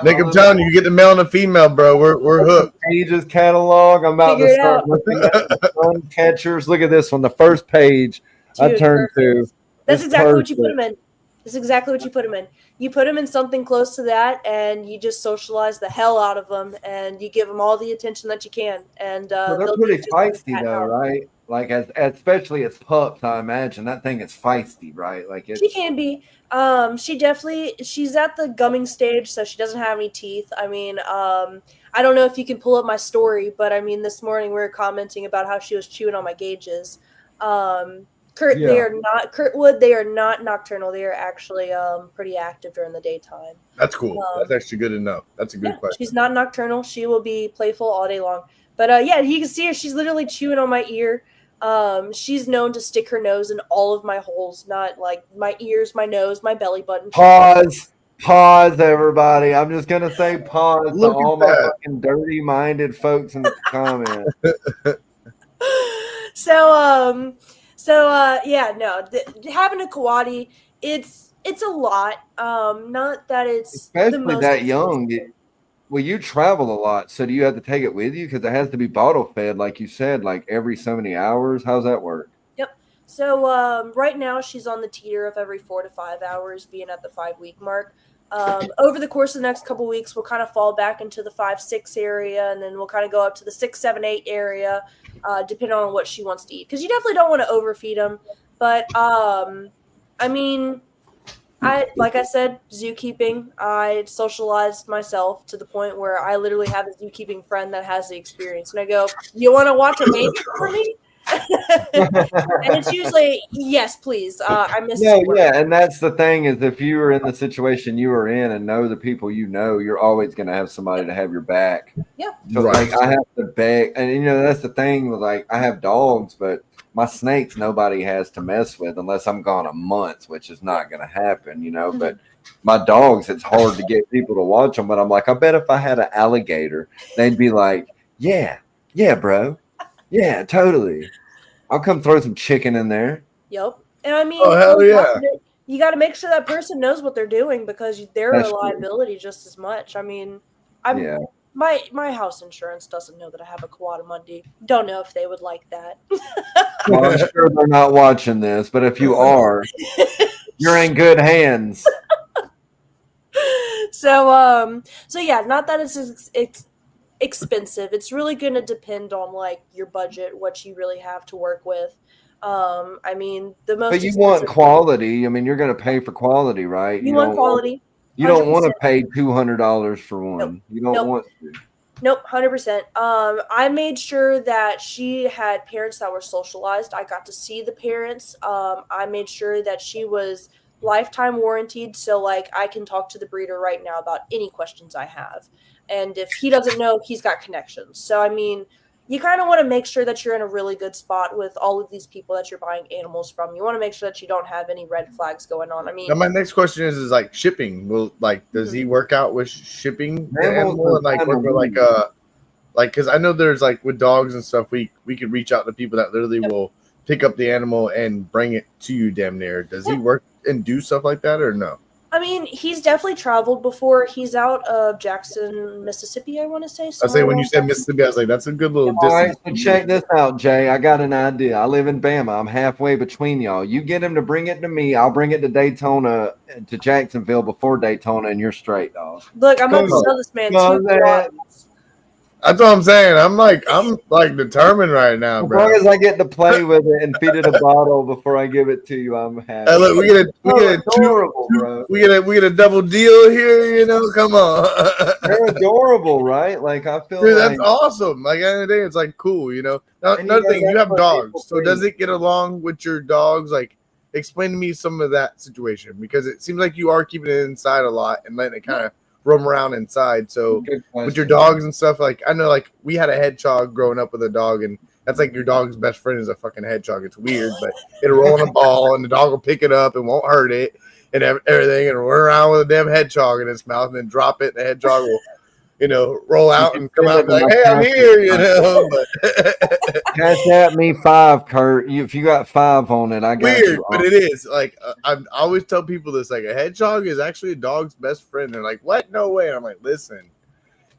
Nick, I'm telling you, you get the male and the female, bro. We're hooked. Pages catalog. I'm about to start looking at the sun catchers. Look at this one. The first page I turned to. That's exactly what you put them in. That's exactly what you put them in. You put them in something close to that, and you just socialize the hell out of them, and you give them all the attention that you can. And they're pretty feisty, though, right? Like especially as pups, I imagine that thing is feisty, right? Like she can be. She's at the gumming stage, so she doesn't have any teeth. I mean, I don't know if you can pull up my story, but I mean, this morning we were commenting about how she was chewing on my gauges. They are not Kurtwood. They are not nocturnal. They are actually pretty active during the daytime. That's cool. That's actually good to know. That's a good question. She's not nocturnal. She will be playful all day long. But yeah, you can see her. She's literally chewing on my ear. She's known to stick her nose in all of my holes, not like my ears, my nose, my belly button. Pause, everybody. I'm just gonna say pause to all my fucking dirty-minded folks in the comments. Having a Kawadi, it's a lot. Not that it's especially that young. Well, you travel a lot, so do you have to take it with you? Because it has to be bottle fed, like you said, like every so many hours. How's that work? Yep. So right now she's on the teeter of every 4 to 5 hours, being at the 5-week mark. Over the course of the next couple weeks, we'll kind of fall back into the 5-6 area, and then we'll kind of go up to the 6-7-8 area, depending on what she wants to eat. Because you definitely don't want to overfeed them. But I mean, like I said, zookeeping. I socialized myself to the point where I literally have a zookeeping friend that has the experience, and I go, "You want to watch a baby for me?" And it's usually yes, please. I miss. Yeah, and that's the thing is if you are in the situation you are in and know the people you know, you're always going to have somebody to have your back. Yeah. So like I have to beg, and that's the thing with like I have dogs, but my snakes nobody has to mess with unless I'm gone a month, which is not going to happen, But my dogs, it's hard to get people to watch them. But I'm like, I bet if I had an alligator, they'd be like, yeah, bro, yeah, totally. I'll come throw some chicken in there. Yep. And I mean, you got to make sure that person knows what they're doing because they're a liability just as much. I mean, my house insurance doesn't know that I have a Coatamundi. Don't know if they would like that. Well, I'm sure they're not watching this, but if you are, you're in good hands. So yeah, not that it's expensive. It's really going to depend on like your budget, what you really have to work with. I mean, but you want quality. I mean, you're going to pay for quality, right? You want quality. You don't want to pay $200 for one. Nope. You don't want to. Nope, 100%. I made sure that she had parents that were socialized. I got to see the parents. I made sure that she was lifetime warranted. So like I can talk to the breeder right now about any questions I have. And if he doesn't know, he's got connections. So, I mean, you kind of want to make sure that you're in a really good spot with all of these people that you're buying animals from. You want to make sure that you don't have any red flags going on. I mean, now my next question is like shipping. Does he work out with shipping the animal and like work with because I know there's like with dogs and stuff, we could reach out to people that literally will pick up the animal and bring it to you damn near. Does he work and do stuff like that or no? I mean, he's definitely traveled before. He's out of Jackson, Mississippi, I want to say. I say when you said Mississippi, I was like, that's a good little distance. All right, so check this out, Jay. I got an idea. I live in Bama. I'm halfway between y'all. You get him to bring it to me. I'll bring it to Daytona, to Jacksonville before Daytona, and you're straight, dog. Look, I'm about to sell this man 2 bottles. That's what I'm saying. I'm like determined right now, bro. As long as I get to play with it and feed it a bottle before I give it to you, I'm happy. Hey, look, we get a double deal here. Come on. They're adorable, right? Like I feel. Dude, that's awesome. Like at the end of the day, it's like cool. Now, another thing, you have dogs, so does it get along with your dogs? Like, explain to me some of that situation because it seems like you are keeping it inside a lot and letting it kind of roam around inside. So with your dogs and stuff, like I know like we had a hedgehog growing up with a dog, and that's like your dog's best friend is a fucking hedgehog. It's weird, but it'll roll on a ball and the dog will pick it up and won't hurt it and everything, and run around with a damn hedgehog in its mouth and then drop it and the hedgehog will roll out and come out and be like, hey, I'm here, but cash at me 5, Kurt. If you got 5 on it, I got weird, you. But it is like I always tell people this, like a hedgehog is actually a dog's best friend. They're like, what? No way. And I'm like, listen,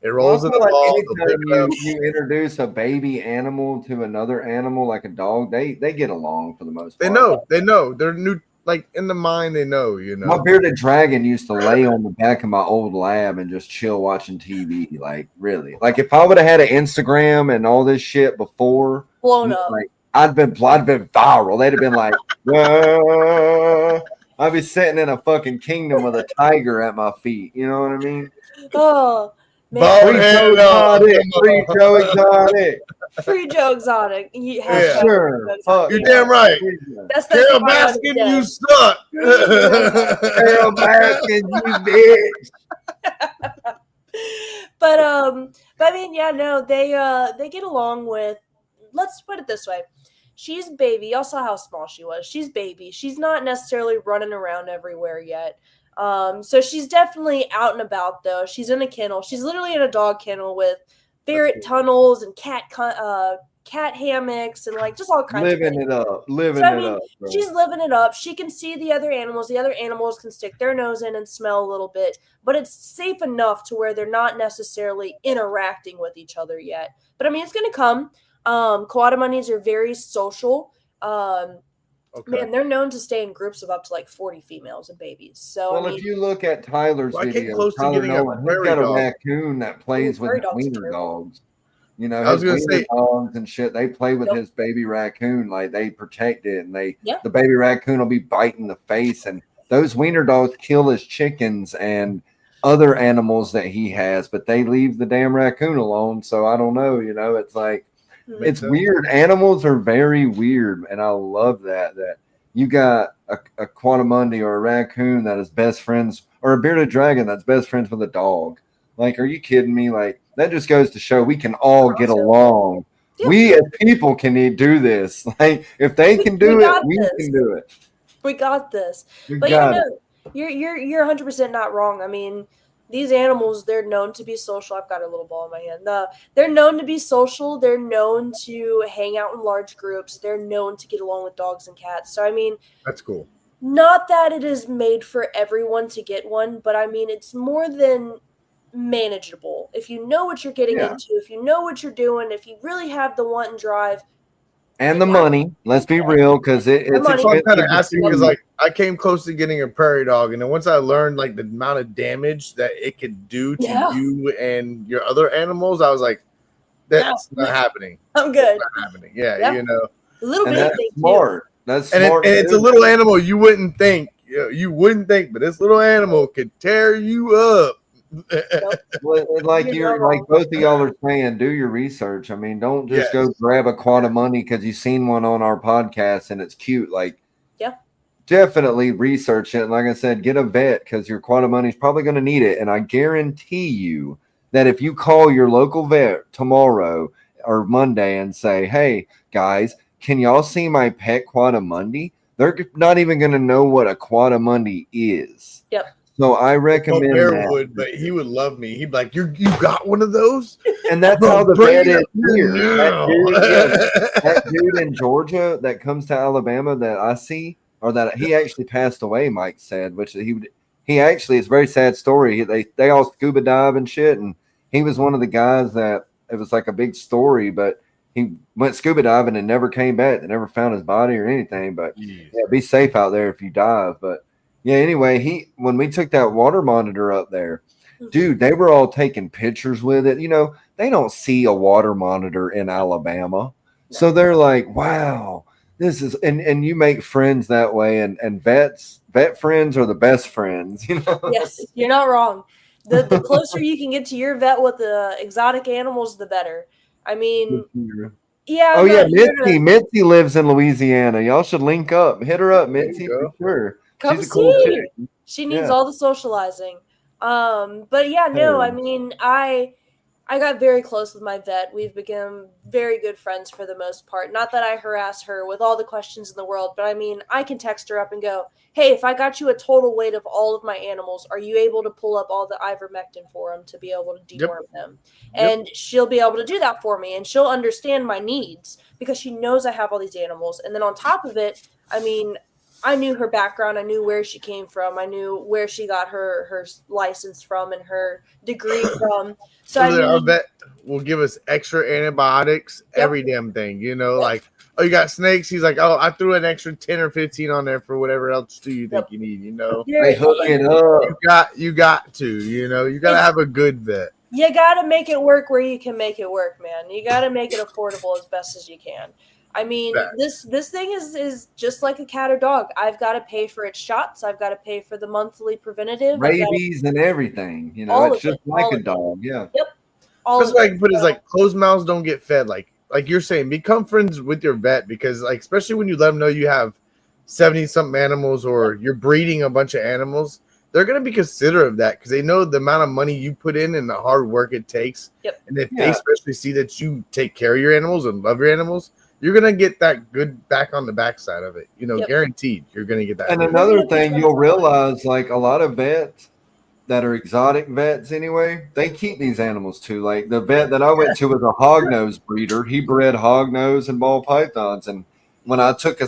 it rolls in the ball. Anytime you introduce a baby animal to another animal like a dog, they get along for the most part. They know. They're new. Like in the mind, they know, My bearded dragon used to lay on the back of my old lab and just chill watching TV. Like really, like if I would have had an Instagram and all this shit before, blown up, like I'd been viral. They'd have been like, whoa. I'd be sitting in a fucking kingdom with a tiger at my feet. You know what I mean? Oh. Man. Free show exotic. Free Joe Exotic. Yeah. Sure. You're damn right. That's Carol the motto of the Baskin, day. you suck. Carol Baskin, you bitch. But I mean, yeah, no, they get along with. Let's put it this way: she's baby. Y'all saw how small she was. She's baby. She's not necessarily running around everywhere yet. So she's definitely out and about though. She's in a kennel. She's literally in a dog kennel with ferret tunnels and cat hammocks and like just all kinds of things. Living it up. Living So, I it mean, up. Bro. she's living it up. She can see the other animals. The other animals can stick their nose in and smell a little bit, but it's safe enough to where they're not necessarily interacting with each other yet. But I mean, it's going to come. Coatamunis are very social. Man, they're known to stay in groups of up to like 40 females and babies. So, well, I mean, if you look at Tyler's video, close to Tyler getting a Nolan, he's prairie got a dog. raccoon that plays with prairie his dogs are wiener terrible. dogs. You know, I was his gonna wiener say- dogs and shit, they play with his baby raccoon. Like, they protect it, and Yep. the baby raccoon will be biting the face, and those wiener dogs kill his chickens and other animals that he has, but they leave the damn raccoon alone. So I don't know, you know, it's like, it's weird. Animals are very weird, and I love that you got a Coatamundi or a raccoon that is best friends, or a bearded dragon that's best friends with a dog. Like, are you kidding me? Like, that just goes to show we can all get along. Yeah. We as people can do this. Like, if they can do it, we can do it. We got this. We But got you it. know, you're 100% not wrong. I mean, these animals, they're known to be social. I've got a little ball in my hand. They're known to be social. They're known to hang out in large groups. They're known to get along with dogs and cats. So, I mean, That's cool. not that it is made for everyone to get one, but I mean, it's more than manageable. If you know what you're getting into, if you know what you're doing, if you really have the want and drive. And the money, let's be real, because it's money. I'm expensive. kind of asking because, like, I came close to getting a prairie dog, and then once I learned like the amount of damage that it could do to you and your other animals, I was like, "That's not happening. I'm good. That's not happening." Yeah, you know, A little And bit that's of thing smart. That's and, smart. and it's a little animal you wouldn't think. You wouldn't think, but this little animal could tear you up. Like both of y'all are saying, do your research. I mean, don't just go grab a Coatamundi because you've seen one on our podcast and it's cute. Like, definitely research it. And like I said, get a vet because your Coatamundi is probably going to need it. And I guarantee you that if you call your local vet tomorrow or Monday and say, "Hey guys, can y'all see my pet Coatamundi?" They're not even going to know what a Coatamundi is. Yep. So I recommend Bear would, but he would love me. He'd be like, "You got one of those?" And that's how the vet is here. No. That dude in Georgia that comes to Alabama that I see, or that he actually passed away, Mike said, which he actually, it's a very sad story. They all scuba dive and shit, and he was one of the guys that it was like a big story, but he went scuba diving and never came back. They never found his body or anything. But yeah, be safe out there if you dive. But yeah, anyway, when we took that water monitor up there, dude, they were all taking pictures with it. You know, they don't see a water monitor in Alabama. So they're like, wow, this is, and you make friends that way. And vet friends are the best friends, you know? Yes, you're not wrong. The closer you can get to your vet with the exotic animals, the better. I mean, yeah. Oh, yeah, Mitzi lives in Louisiana. Y'all should link up. Hit her up, Mitzi, for sure. Come She's a cool chick. She needs all the socializing. But yeah, no, I mean, I got very close with my vet. We've become very good friends for the most part. Not that I harass her with all the questions in the world, but I mean, I can text her up and go, "Hey, if I got you a total weight of all of my animals, are you able to pull up all the ivermectin for them to be able to deworm them?" And she'll be able to do that for me, and she'll understand my needs because she knows I have all these animals. And then on top of it, I mean, I knew her background. I knew where she came from. I knew where she got her license from and her degree from. So our vet will give us extra antibiotics, every damn thing. You know, like, oh, you got snakes? He's like, oh, I threw an extra 10 or 15 on there for whatever else do you think you need, you know? They hook it up. You got to, you know, you got to have a good vet. You got to make it work where you can make it work, man. You got to make it affordable as best as you can. I mean, this thing is just like a cat or dog. I've got to pay for its shots. I've got to pay for the monthly preventative. Rabies and everything. You know, it's just like a dog. Yeah. Yep. That's what I can put is like closed mouths don't get fed. Like like you're saying, become friends with your vet, because like, especially when you let them know you have 70 something animals or you're breeding a bunch of animals, they're going to be considerate of that because they know the amount of money you put in and the hard work it takes. Yep. And if they especially see that you take care of your animals and love your animals, you're going to get that good back on the backside of it. You know, guaranteed you're going to get that. And another thing you'll realize, like a lot of vets that are exotic vets anyway, they keep these animals too. Like the vet that I went to was a hognose breeder. He bred hognose and ball pythons. And when I took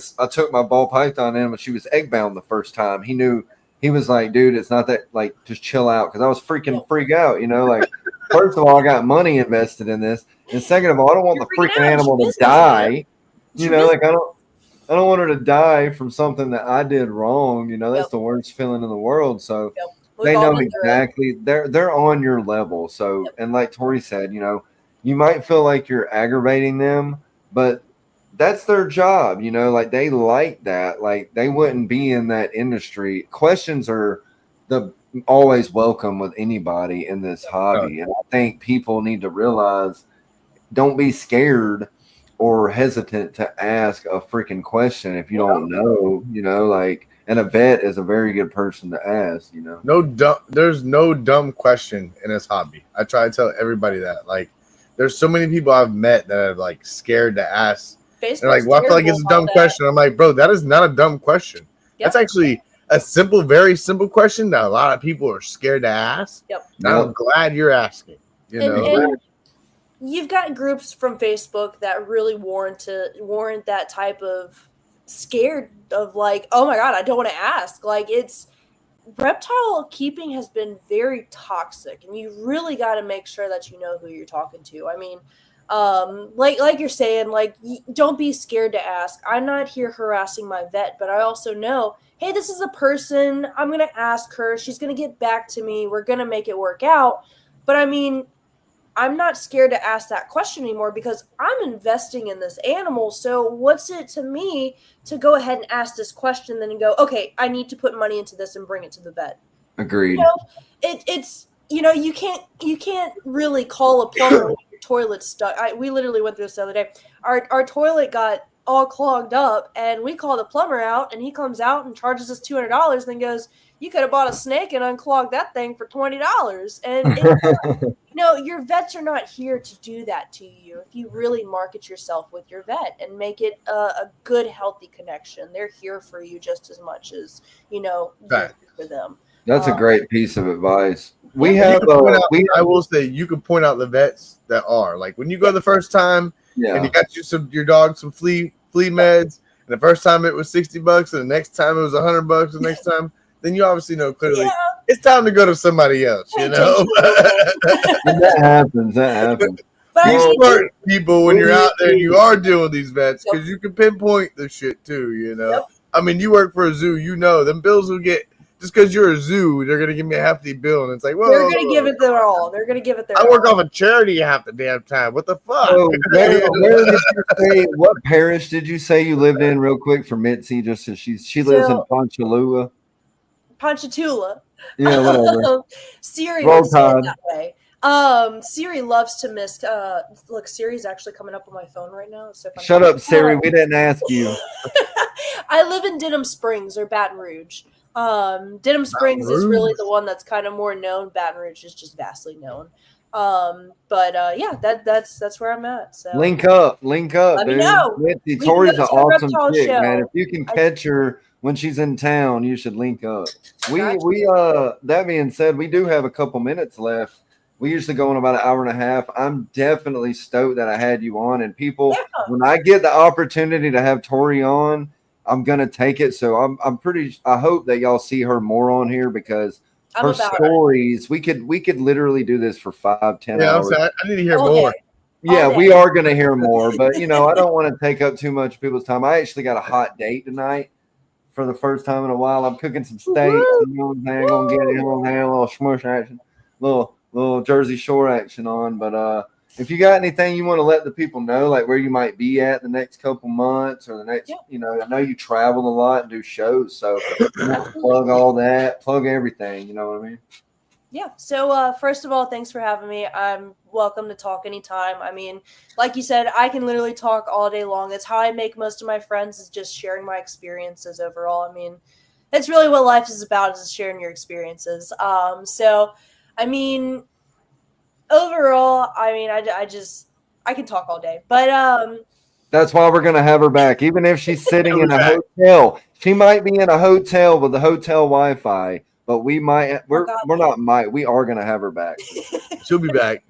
my ball python in, when she was egg bound the first time, he was like, dude, it's not that, like, just chill out. Cause I was freak out, you know, like, first of all, I got money invested in this. And second of all, I don't want the freaking animal to die. You know, like I don't want her to die from something that I did wrong. You know, that's the worst feeling in the world. So they know exactly they're on your level. So, and like Tori said, you know, you might feel like you're aggravating them, but that's their job. You know, like they like that. Like they wouldn't be in that industry. Questions are always welcome with anybody in this hobby. And I think people need to realize, don't be scared or hesitant to ask a freaking question if you don't know, you know, like, and a vet is a very good person to ask, you know. There's no dumb question in this hobby. I try to tell everybody that. Like, there's so many people I've met that are like scared to ask. They're like, well, I feel like it's a dumb question. I'm like, bro, that is not a dumb question. That's actually a very simple question that a lot of people are scared to ask. And I'm glad you're asking. You know, and you've got groups from Facebook that really warrant that type of scared of like, oh my God, I don't want to ask. Like, it's reptile keeping has been very toxic, and you really got to make sure that you know who you're talking to. I mean, like you're saying, like, don't be scared to ask. I'm not here harassing my vet, but I also know, hey, this is a person. I'm going to ask her. She's going to get back to me. We're going to make it work out. But I mean, I'm not scared to ask that question anymore because I'm investing in this animal. So what's it to me to go ahead and ask this question, then go, okay, I need to put money into this and bring it to the vet. Agreed. You know, it's, you know, you can't really call a plumber when your toilet's stuck. We literally went through this the other day. Our toilet got all clogged up, and we called the plumber out, and he comes out and charges us $200, and then goes, you could have bought a snake and unclogged that thing for $20. And you know, your vets are not here to do that to you. If you really market yourself with your vet and make it a good, healthy connection, they're here for you just as much as, you know, you're here for them. That's a great piece of advice. I will say, you can point out the vets that are like, when you go the first time and you got your dog some flea meds, and the first time it was $60 and the next time it was $100 the next time, then you obviously know clearly it's time to go to somebody else, you know. That happens. But be smart, people, when you're out there and you are dealing with these vets, because you can pinpoint the shit too, you know. I mean, you work for a zoo, you know, them bills will get, just because you're a zoo, they're gonna give me a hefty bill, and it's like, well, they're gonna give it their all. They're gonna give it their all. I work off a charity half the damn time. What the fuck? So where did you say? What parish did you say you lived in, real quick, for Mitzi? Just so she lives in Ponchatoula. Yeah, whatever. Siri would say it that way. Siri loves to miss. Look, Siri's actually coming up on my phone right now. So shut up, Siri. We didn't ask you. I live in Denham Springs or Baton Rouge. Denham Springs is really the one that's kind of more known. Baton Rouge is just vastly known. But yeah, that's where I'm at. So link up. Let me know. Mitzi, Tori's an awesome chick, man. If you can catch her when she's in town, you should link up. That being said, we do have a couple minutes left. We usually go in about an hour and a half. I'm definitely stoked that I had you on. And people, when I get the opportunity to have Tori on, I'm gonna take it. So I hope that y'all see her more on here, because her stories, we could literally do this for 5-10 hours. I need to hear more. Yeah, we are gonna hear more, but you know, I don't want to take up too much of people's time. I actually got a hot date tonight for the first time in a while. I'm cooking some steaks. You know what I'm saying? Gonna get a little smush action, little Jersey Shore action on. But if you got anything you want to let the people know, like where you might be at the next couple months or the next, you know, I know you travel a lot and do shows, so plug all that, plug everything. You know what I mean? Yeah. So first of all, thanks for having me. I'm welcome to talk anytime. I mean, like you said, I can literally talk all day long. That's how I make most of my friends, is just sharing my experiences overall. I mean, that's really what life is about, is sharing your experiences. So I mean, overall, I mean, I can talk all day. But That's why we're gonna have her back, even if she's sitting in a back. hotel. She might be in a hotel with the hotel Wi-Fi, but we might. We're not might. We are gonna have her back. She'll be back.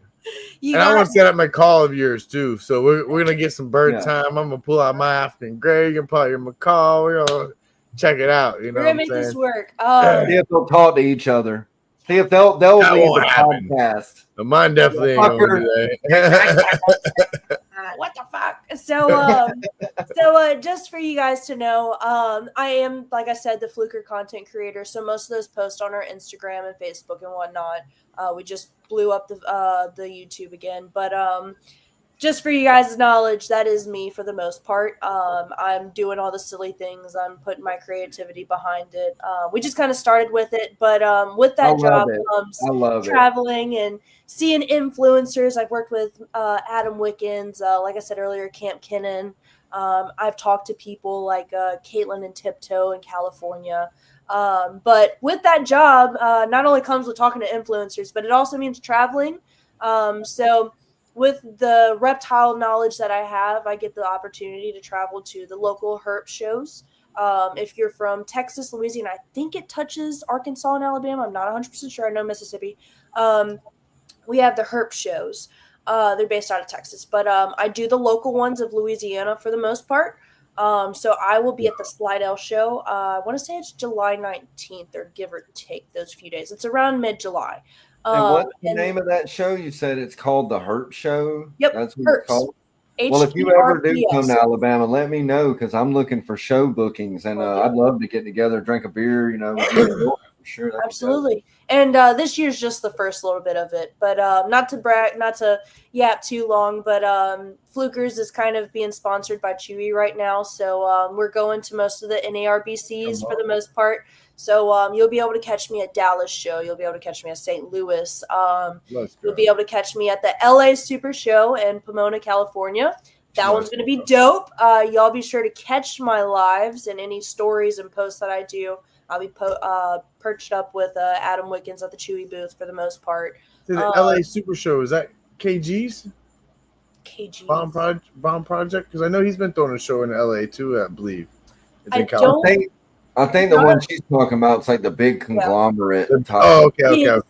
you And I got want to set up my call of yours too. So we're gonna get some bird Yeah. time. I'm gonna pull out my African Grey, you can pull out your macaw. We're gonna check it out. You know we're what gonna I'm make this saying? work. See if they'll talk to each other. See if they'll That leave won't the happen. podcast. But mine definitely ain't gonna do that. What the fuck? So just for you guys to know, I am, like I said, the Fluker content creator. So most of those posts on our Instagram and Facebook and whatnot. We just blew up the YouTube again, but just for you guys' knowledge, that is me for the most part. I'm doing all the silly things. I'm putting my creativity behind it. We just kind of started with it, but with that job comes traveling and seeing influencers. I've worked with Adam Wickens, like I said earlier, Camp Kinnon. I've talked to people like Caitlin and Tiptoe in California. But with that job, not only comes with talking to influencers, but it also means traveling. So with the reptile knowledge that I have, I get the opportunity to travel to the local herp shows. If you're from Texas, Louisiana, I think it touches Arkansas and Alabama. I'm not 100% sure. I know Mississippi. We have the herp shows. They're based out of Texas, but I do the local ones of Louisiana for the most part. So I will be at the Slidell show. I want to say it's July 19th, or give or take those few days. It's around mid-July. And what's the name of that show? You said it's called the Herp Show? Yep, that's what it's called. Well, if you ever do come to Alabama, let me know, because I'm looking for show bookings, and I'd love to get together, drink a beer, for sure. Absolutely. And this year's just the first little bit of it, but not to brag, not to yap too long, but Flukers is kind of being sponsored by Chewy right now, so we're going to most of the NARBCs for the most part. So you'll be able to catch me at Dallas show. You'll be able to catch me at St. Louis. You'll be able to catch me at the LA Super Show in Pomona, California. That one's going to be dope. Y'all be sure to catch my lives and any stories and posts that I do. I'll be perched up with Adam Wickens at the Chewy booth for the most part. The LA Super Show, is that KG's? KG's Bomb Project? Because I know he's been throwing a show in LA too, I believe. I think the one she's talking about is like the big conglomerate. Oh, okay.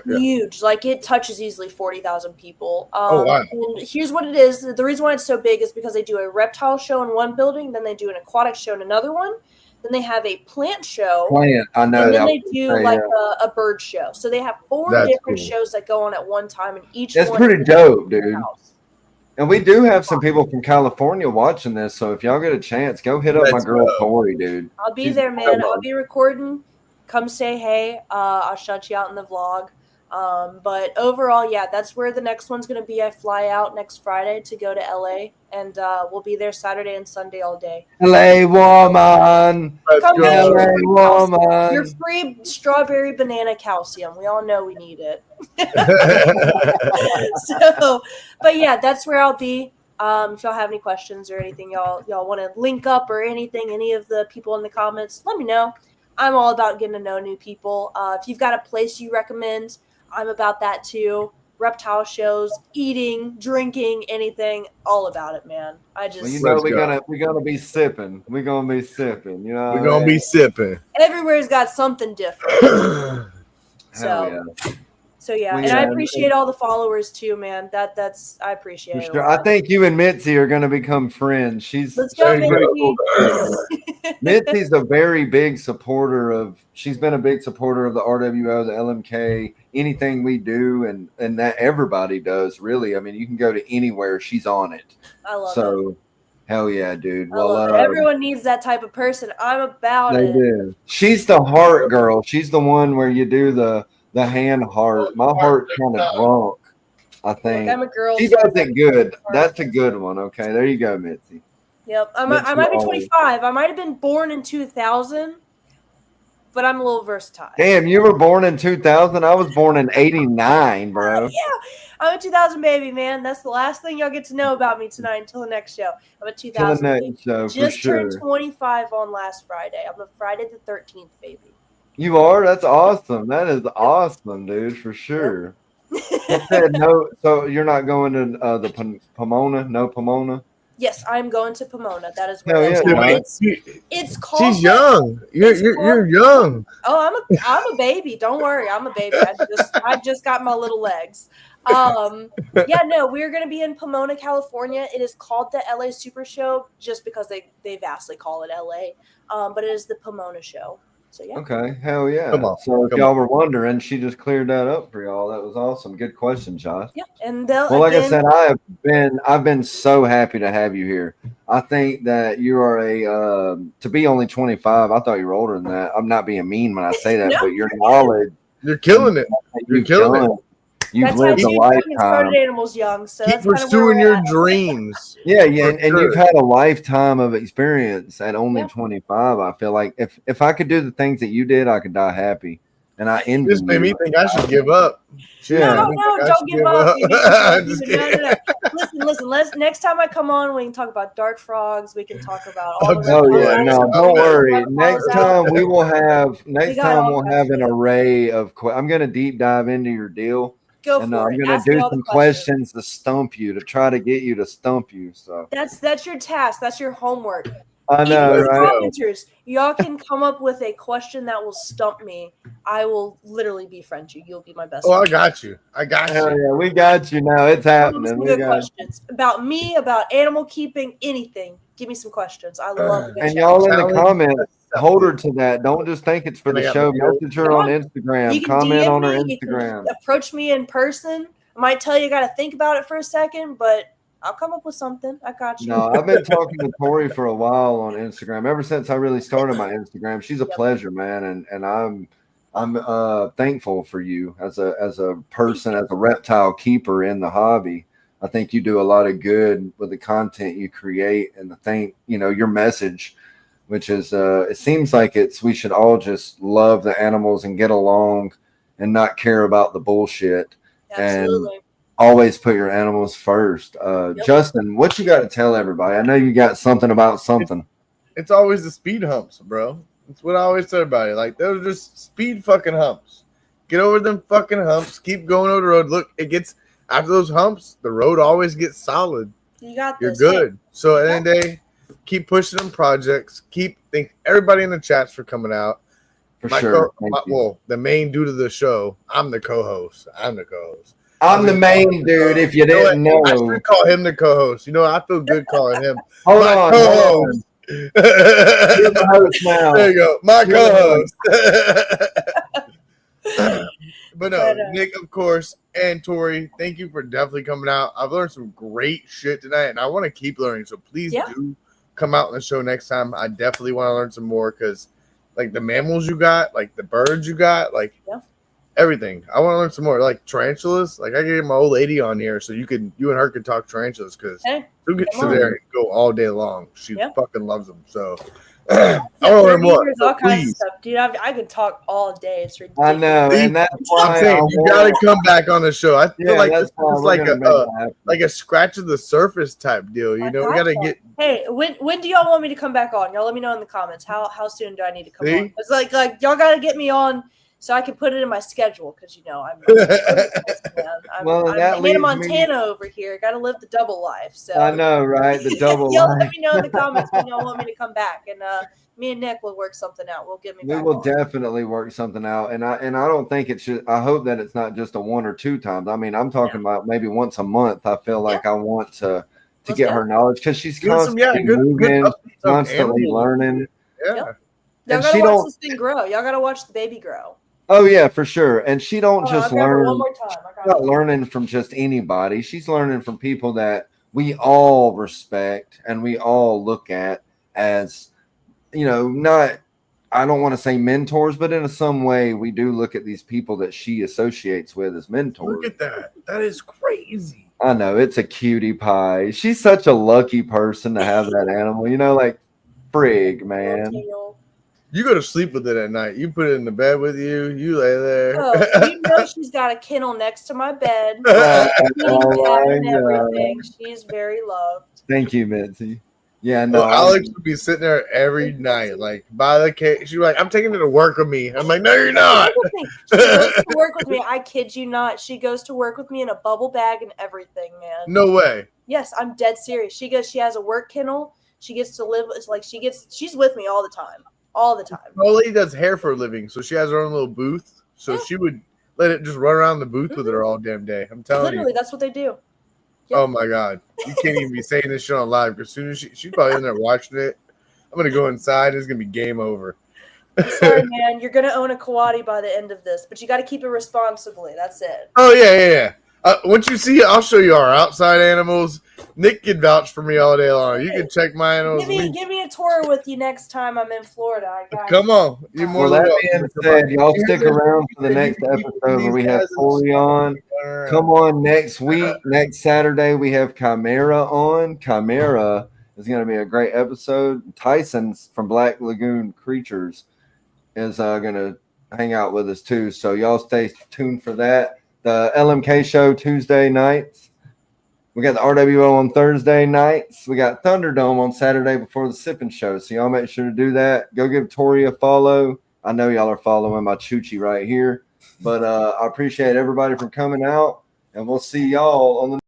Huge. Like, it touches easily 40,000 people. Oh, wow. And here's what it is. The reason why it's so big is because they do a reptile show in one building, then they do an aquatic show in another one, then they have a plant show. I know. And then they do a bird show. So they have four different shows that go on at one time, and each That's one pretty dope, dude. And we do have some people from California watching this, so if y'all get a chance, go hit up my girl Tori, dude. I'll be there, man. I'll be recording. Come say hey. I'll shout you out in the vlog. But overall, yeah, that's where the next one's going to be. I fly out next Friday to go to LA, and we'll be there Saturday and Sunday all day. LA woman. Come LA woman. Your free strawberry banana calcium. We all know we need it. But yeah, that's where I'll be. If y'all have any questions or anything, y'all want to link up or anything, any of the people in the comments, let me know. I'm all about getting to know new people. If you've got a place you recommend, I'm about that too. Reptile shows, eating, drinking, anything, all about it, man. We're gonna be sipping. We're gonna be sipping. We're gonna be sipping. Everywhere's got something different. So yeah, and I appreciate all the followers too, man. That's I appreciate it. Sure. I think you and Mitzi are gonna become friends. Let's go, Mitzi's a very big supporter of. She's been a big supporter of the RWO, the LMK, anything we do, and that everybody does. Really, I mean, you can go to anywhere. She's on it. I love it. Hell yeah, dude. Well, everyone needs that type of person. I'm about it. They do. She's the heart girl. She's the one where you do the hand heart. My heart's kind of drunk, I think. Look, I'm a girl. She does it good. That's a good one. Okay, there you go, Mitzi. Yep. I might be 25. I might have been born in 2000. but I'm a little versatile. Damn, you were born in 2000. I was born in 89, bro. Yeah, I'm a 2000 baby, man. That's the last thing y'all get to know about me tonight until the next show. I'm a 2000 baby. Show, just turned sure. 25 on last Friday. I'm a Friday the 13th baby. You are? That's awesome. That is awesome, dude, for sure. You said no, so you're not going to the Pomona? No Pomona? Yes, I'm going to Pomona. That is where it's called. She's young. You're young. Oh, I'm a baby. Don't worry, I'm a baby. I just got my little legs. Yeah, no, we're gonna be in Pomona, California. It is called the LA Super Show just because they vastly call it LA. But it is the Pomona Show. So yeah. Okay, hell yeah. So if y'all were wondering, she just cleared that up for y'all. That was awesome. Good question, Josh. Yeah, and like I said, I've been so happy to have you here. I think that you are to be only 25. I thought you were older than that. I'm not being mean when I say that, but your knowledge, you're killing it. You're killing it. You've lived a lifetime. Started animals young, so keep pursuing your dreams. Yeah, and you've had a lifetime of experience at only 25. I feel like if I could do the things that you did, I could die happy. And I envy this made me think I should give up. Yeah, no, don't give up. No. Listen. Next time I come on, we can talk about dart frogs. We can talk about all the don't worry. Next time we'll have an array of. I'm going to deep dive into your deal. I'm going to do some questions to stump you, to try to get you to stump you. So that's your task. That's your homework. I know, right? Commenters, y'all can come up with a question that will stump me. I will literally befriend you. You'll be my best friend. I got you. Yeah, we got you now. It's happening. Good questions about me, about animal keeping, anything. Give me some questions. I love it. And y'all in the comments, hold her to that. Don't just think it's for the show. Message her on Instagram. Comment on her Instagram. Approach me in person. I might tell you I got to think about it for a second, but I'll come up with something. I got you. No, I've been talking to Tori for a while on Instagram. Ever since I really started my Instagram, she's a pleasure, man, and I'm thankful for you as a person, as a reptile keeper in the hobby. I think you do a lot of good with the content you create and your message, which is it seems like we should all just love the animals and get along and not care about the bullshit. Absolutely. And always put your animals first. Justin, what you got to tell everybody? I know you got something about something. It's always the speed humps, bro. It's what I always tell everybody. Like, those are just speed fucking humps. Get over them fucking humps. Keep going over the road. Look, after those humps, the road always gets solid. You got this. You're good. So at the end of the day, keep pushing them projects. Thank everybody in the chats for coming out. For sure. The main dude of the show. I'm the co-host. I'm the main dude, if you didn't know. I should call him the co-host. I feel good calling him. Hold on. Co-host. You're the host now. There you go. My co-host. But no, Nick, of course, and Tori, thank you for definitely coming out. I've learned some great shit tonight, and I want to keep learning. So please do come out on the show next time. I definitely want to learn some more because, like, the mammals you got, like the birds you got, like everything. I want to learn some more, like tarantulas. Like, I can get my old lady on here so you and her could talk tarantulas because she'll get to there and go all day long. She fucking loves them. So I want to learn more. All kinds of stuff, dude. I could talk all day. It's ridiculous. I know, and that's why I'm saying you gotta come back on the show. I feel like this is like a scratch of the surface type deal. We gotta get. Hey, when do y'all want me to come back on? Y'all let me know in the comments. How soon do I need to come on? It's like y'all gotta get me on so I can put it in my schedule because I'm Hannah Montana over here. Got to live the double life. So I know, right? The double. Y'all let me know in the comments when y'all want me to come back, and me and Nick will work something out. We'll get me. We will definitely work something out, and I don't think it should. I hope that it's not just a 1 or 2 times. I mean, I'm talking about maybe once a month. I feel like I want to get her knowledge because she's constantly moving, constantly learning. Yeah. Y'all gotta watch this thing grow. Y'all gotta watch the baby grow. Oh yeah, for sure. And she don't just learn. One more time. She's not learning from just anybody. She's learning from people that we all respect and we all look at as, not. I don't want to say mentors, but in some way we do look at these people that she associates with as mentors. Look at that. That is crazy. I know, it's a cutie pie. She's such a lucky person to have that animal. Like, frig, man. You go to sleep with it at night. You put it in the bed with you. You lay there. Oh, you know she's got a kennel next to my bed. And everything. She's very loved. Thank you, Mitzi. Yeah, no. Alex would be sitting there every night, like by the cage. She'd be like, "I'm taking it to work with me." I'm like, "No, you're not." She goes to work with me. I kid you not. She goes to work with me in a bubble bag and everything, man. No way. Yes, I'm dead serious. She has a work kennel. She gets to live. It's like she's with me all the time. All the time. My lady does hair for a living, so she has her own little booth. So she would let it just run around the booth with her all damn day. I'm telling you. Literally, that's what they do. Yep. Oh my God. You can't even be saying this shit on live because as soon as she's probably in there watching it, I'm gonna go inside, it's gonna be game over. I'm sorry, man. You're gonna own a coati by the end of this, but you gotta keep it responsibly. That's it. Oh yeah. Once you see it, I'll show you our outside animals. Nick can vouch for me all day long. You can check my animals. Give me a tour with you next time I'm in Florida. I got Come on. You're more that being said, y'all stick around for the next episode where we have Tori on. Come on next week. Next Saturday, we have Chimera on. Chimera is going to be a great episode. Tyson from Black Lagoon Creatures is going to hang out with us too. So y'all stay tuned for that. The LMK show Tuesday nights. We got the RWO on Thursday nights. We got Thunderdome on Saturday before the Sippin show. So y'all make sure to do that. Go give Tori a follow. I know y'all are following my Choochie right here. But I appreciate everybody for coming out. And we'll see y'all on the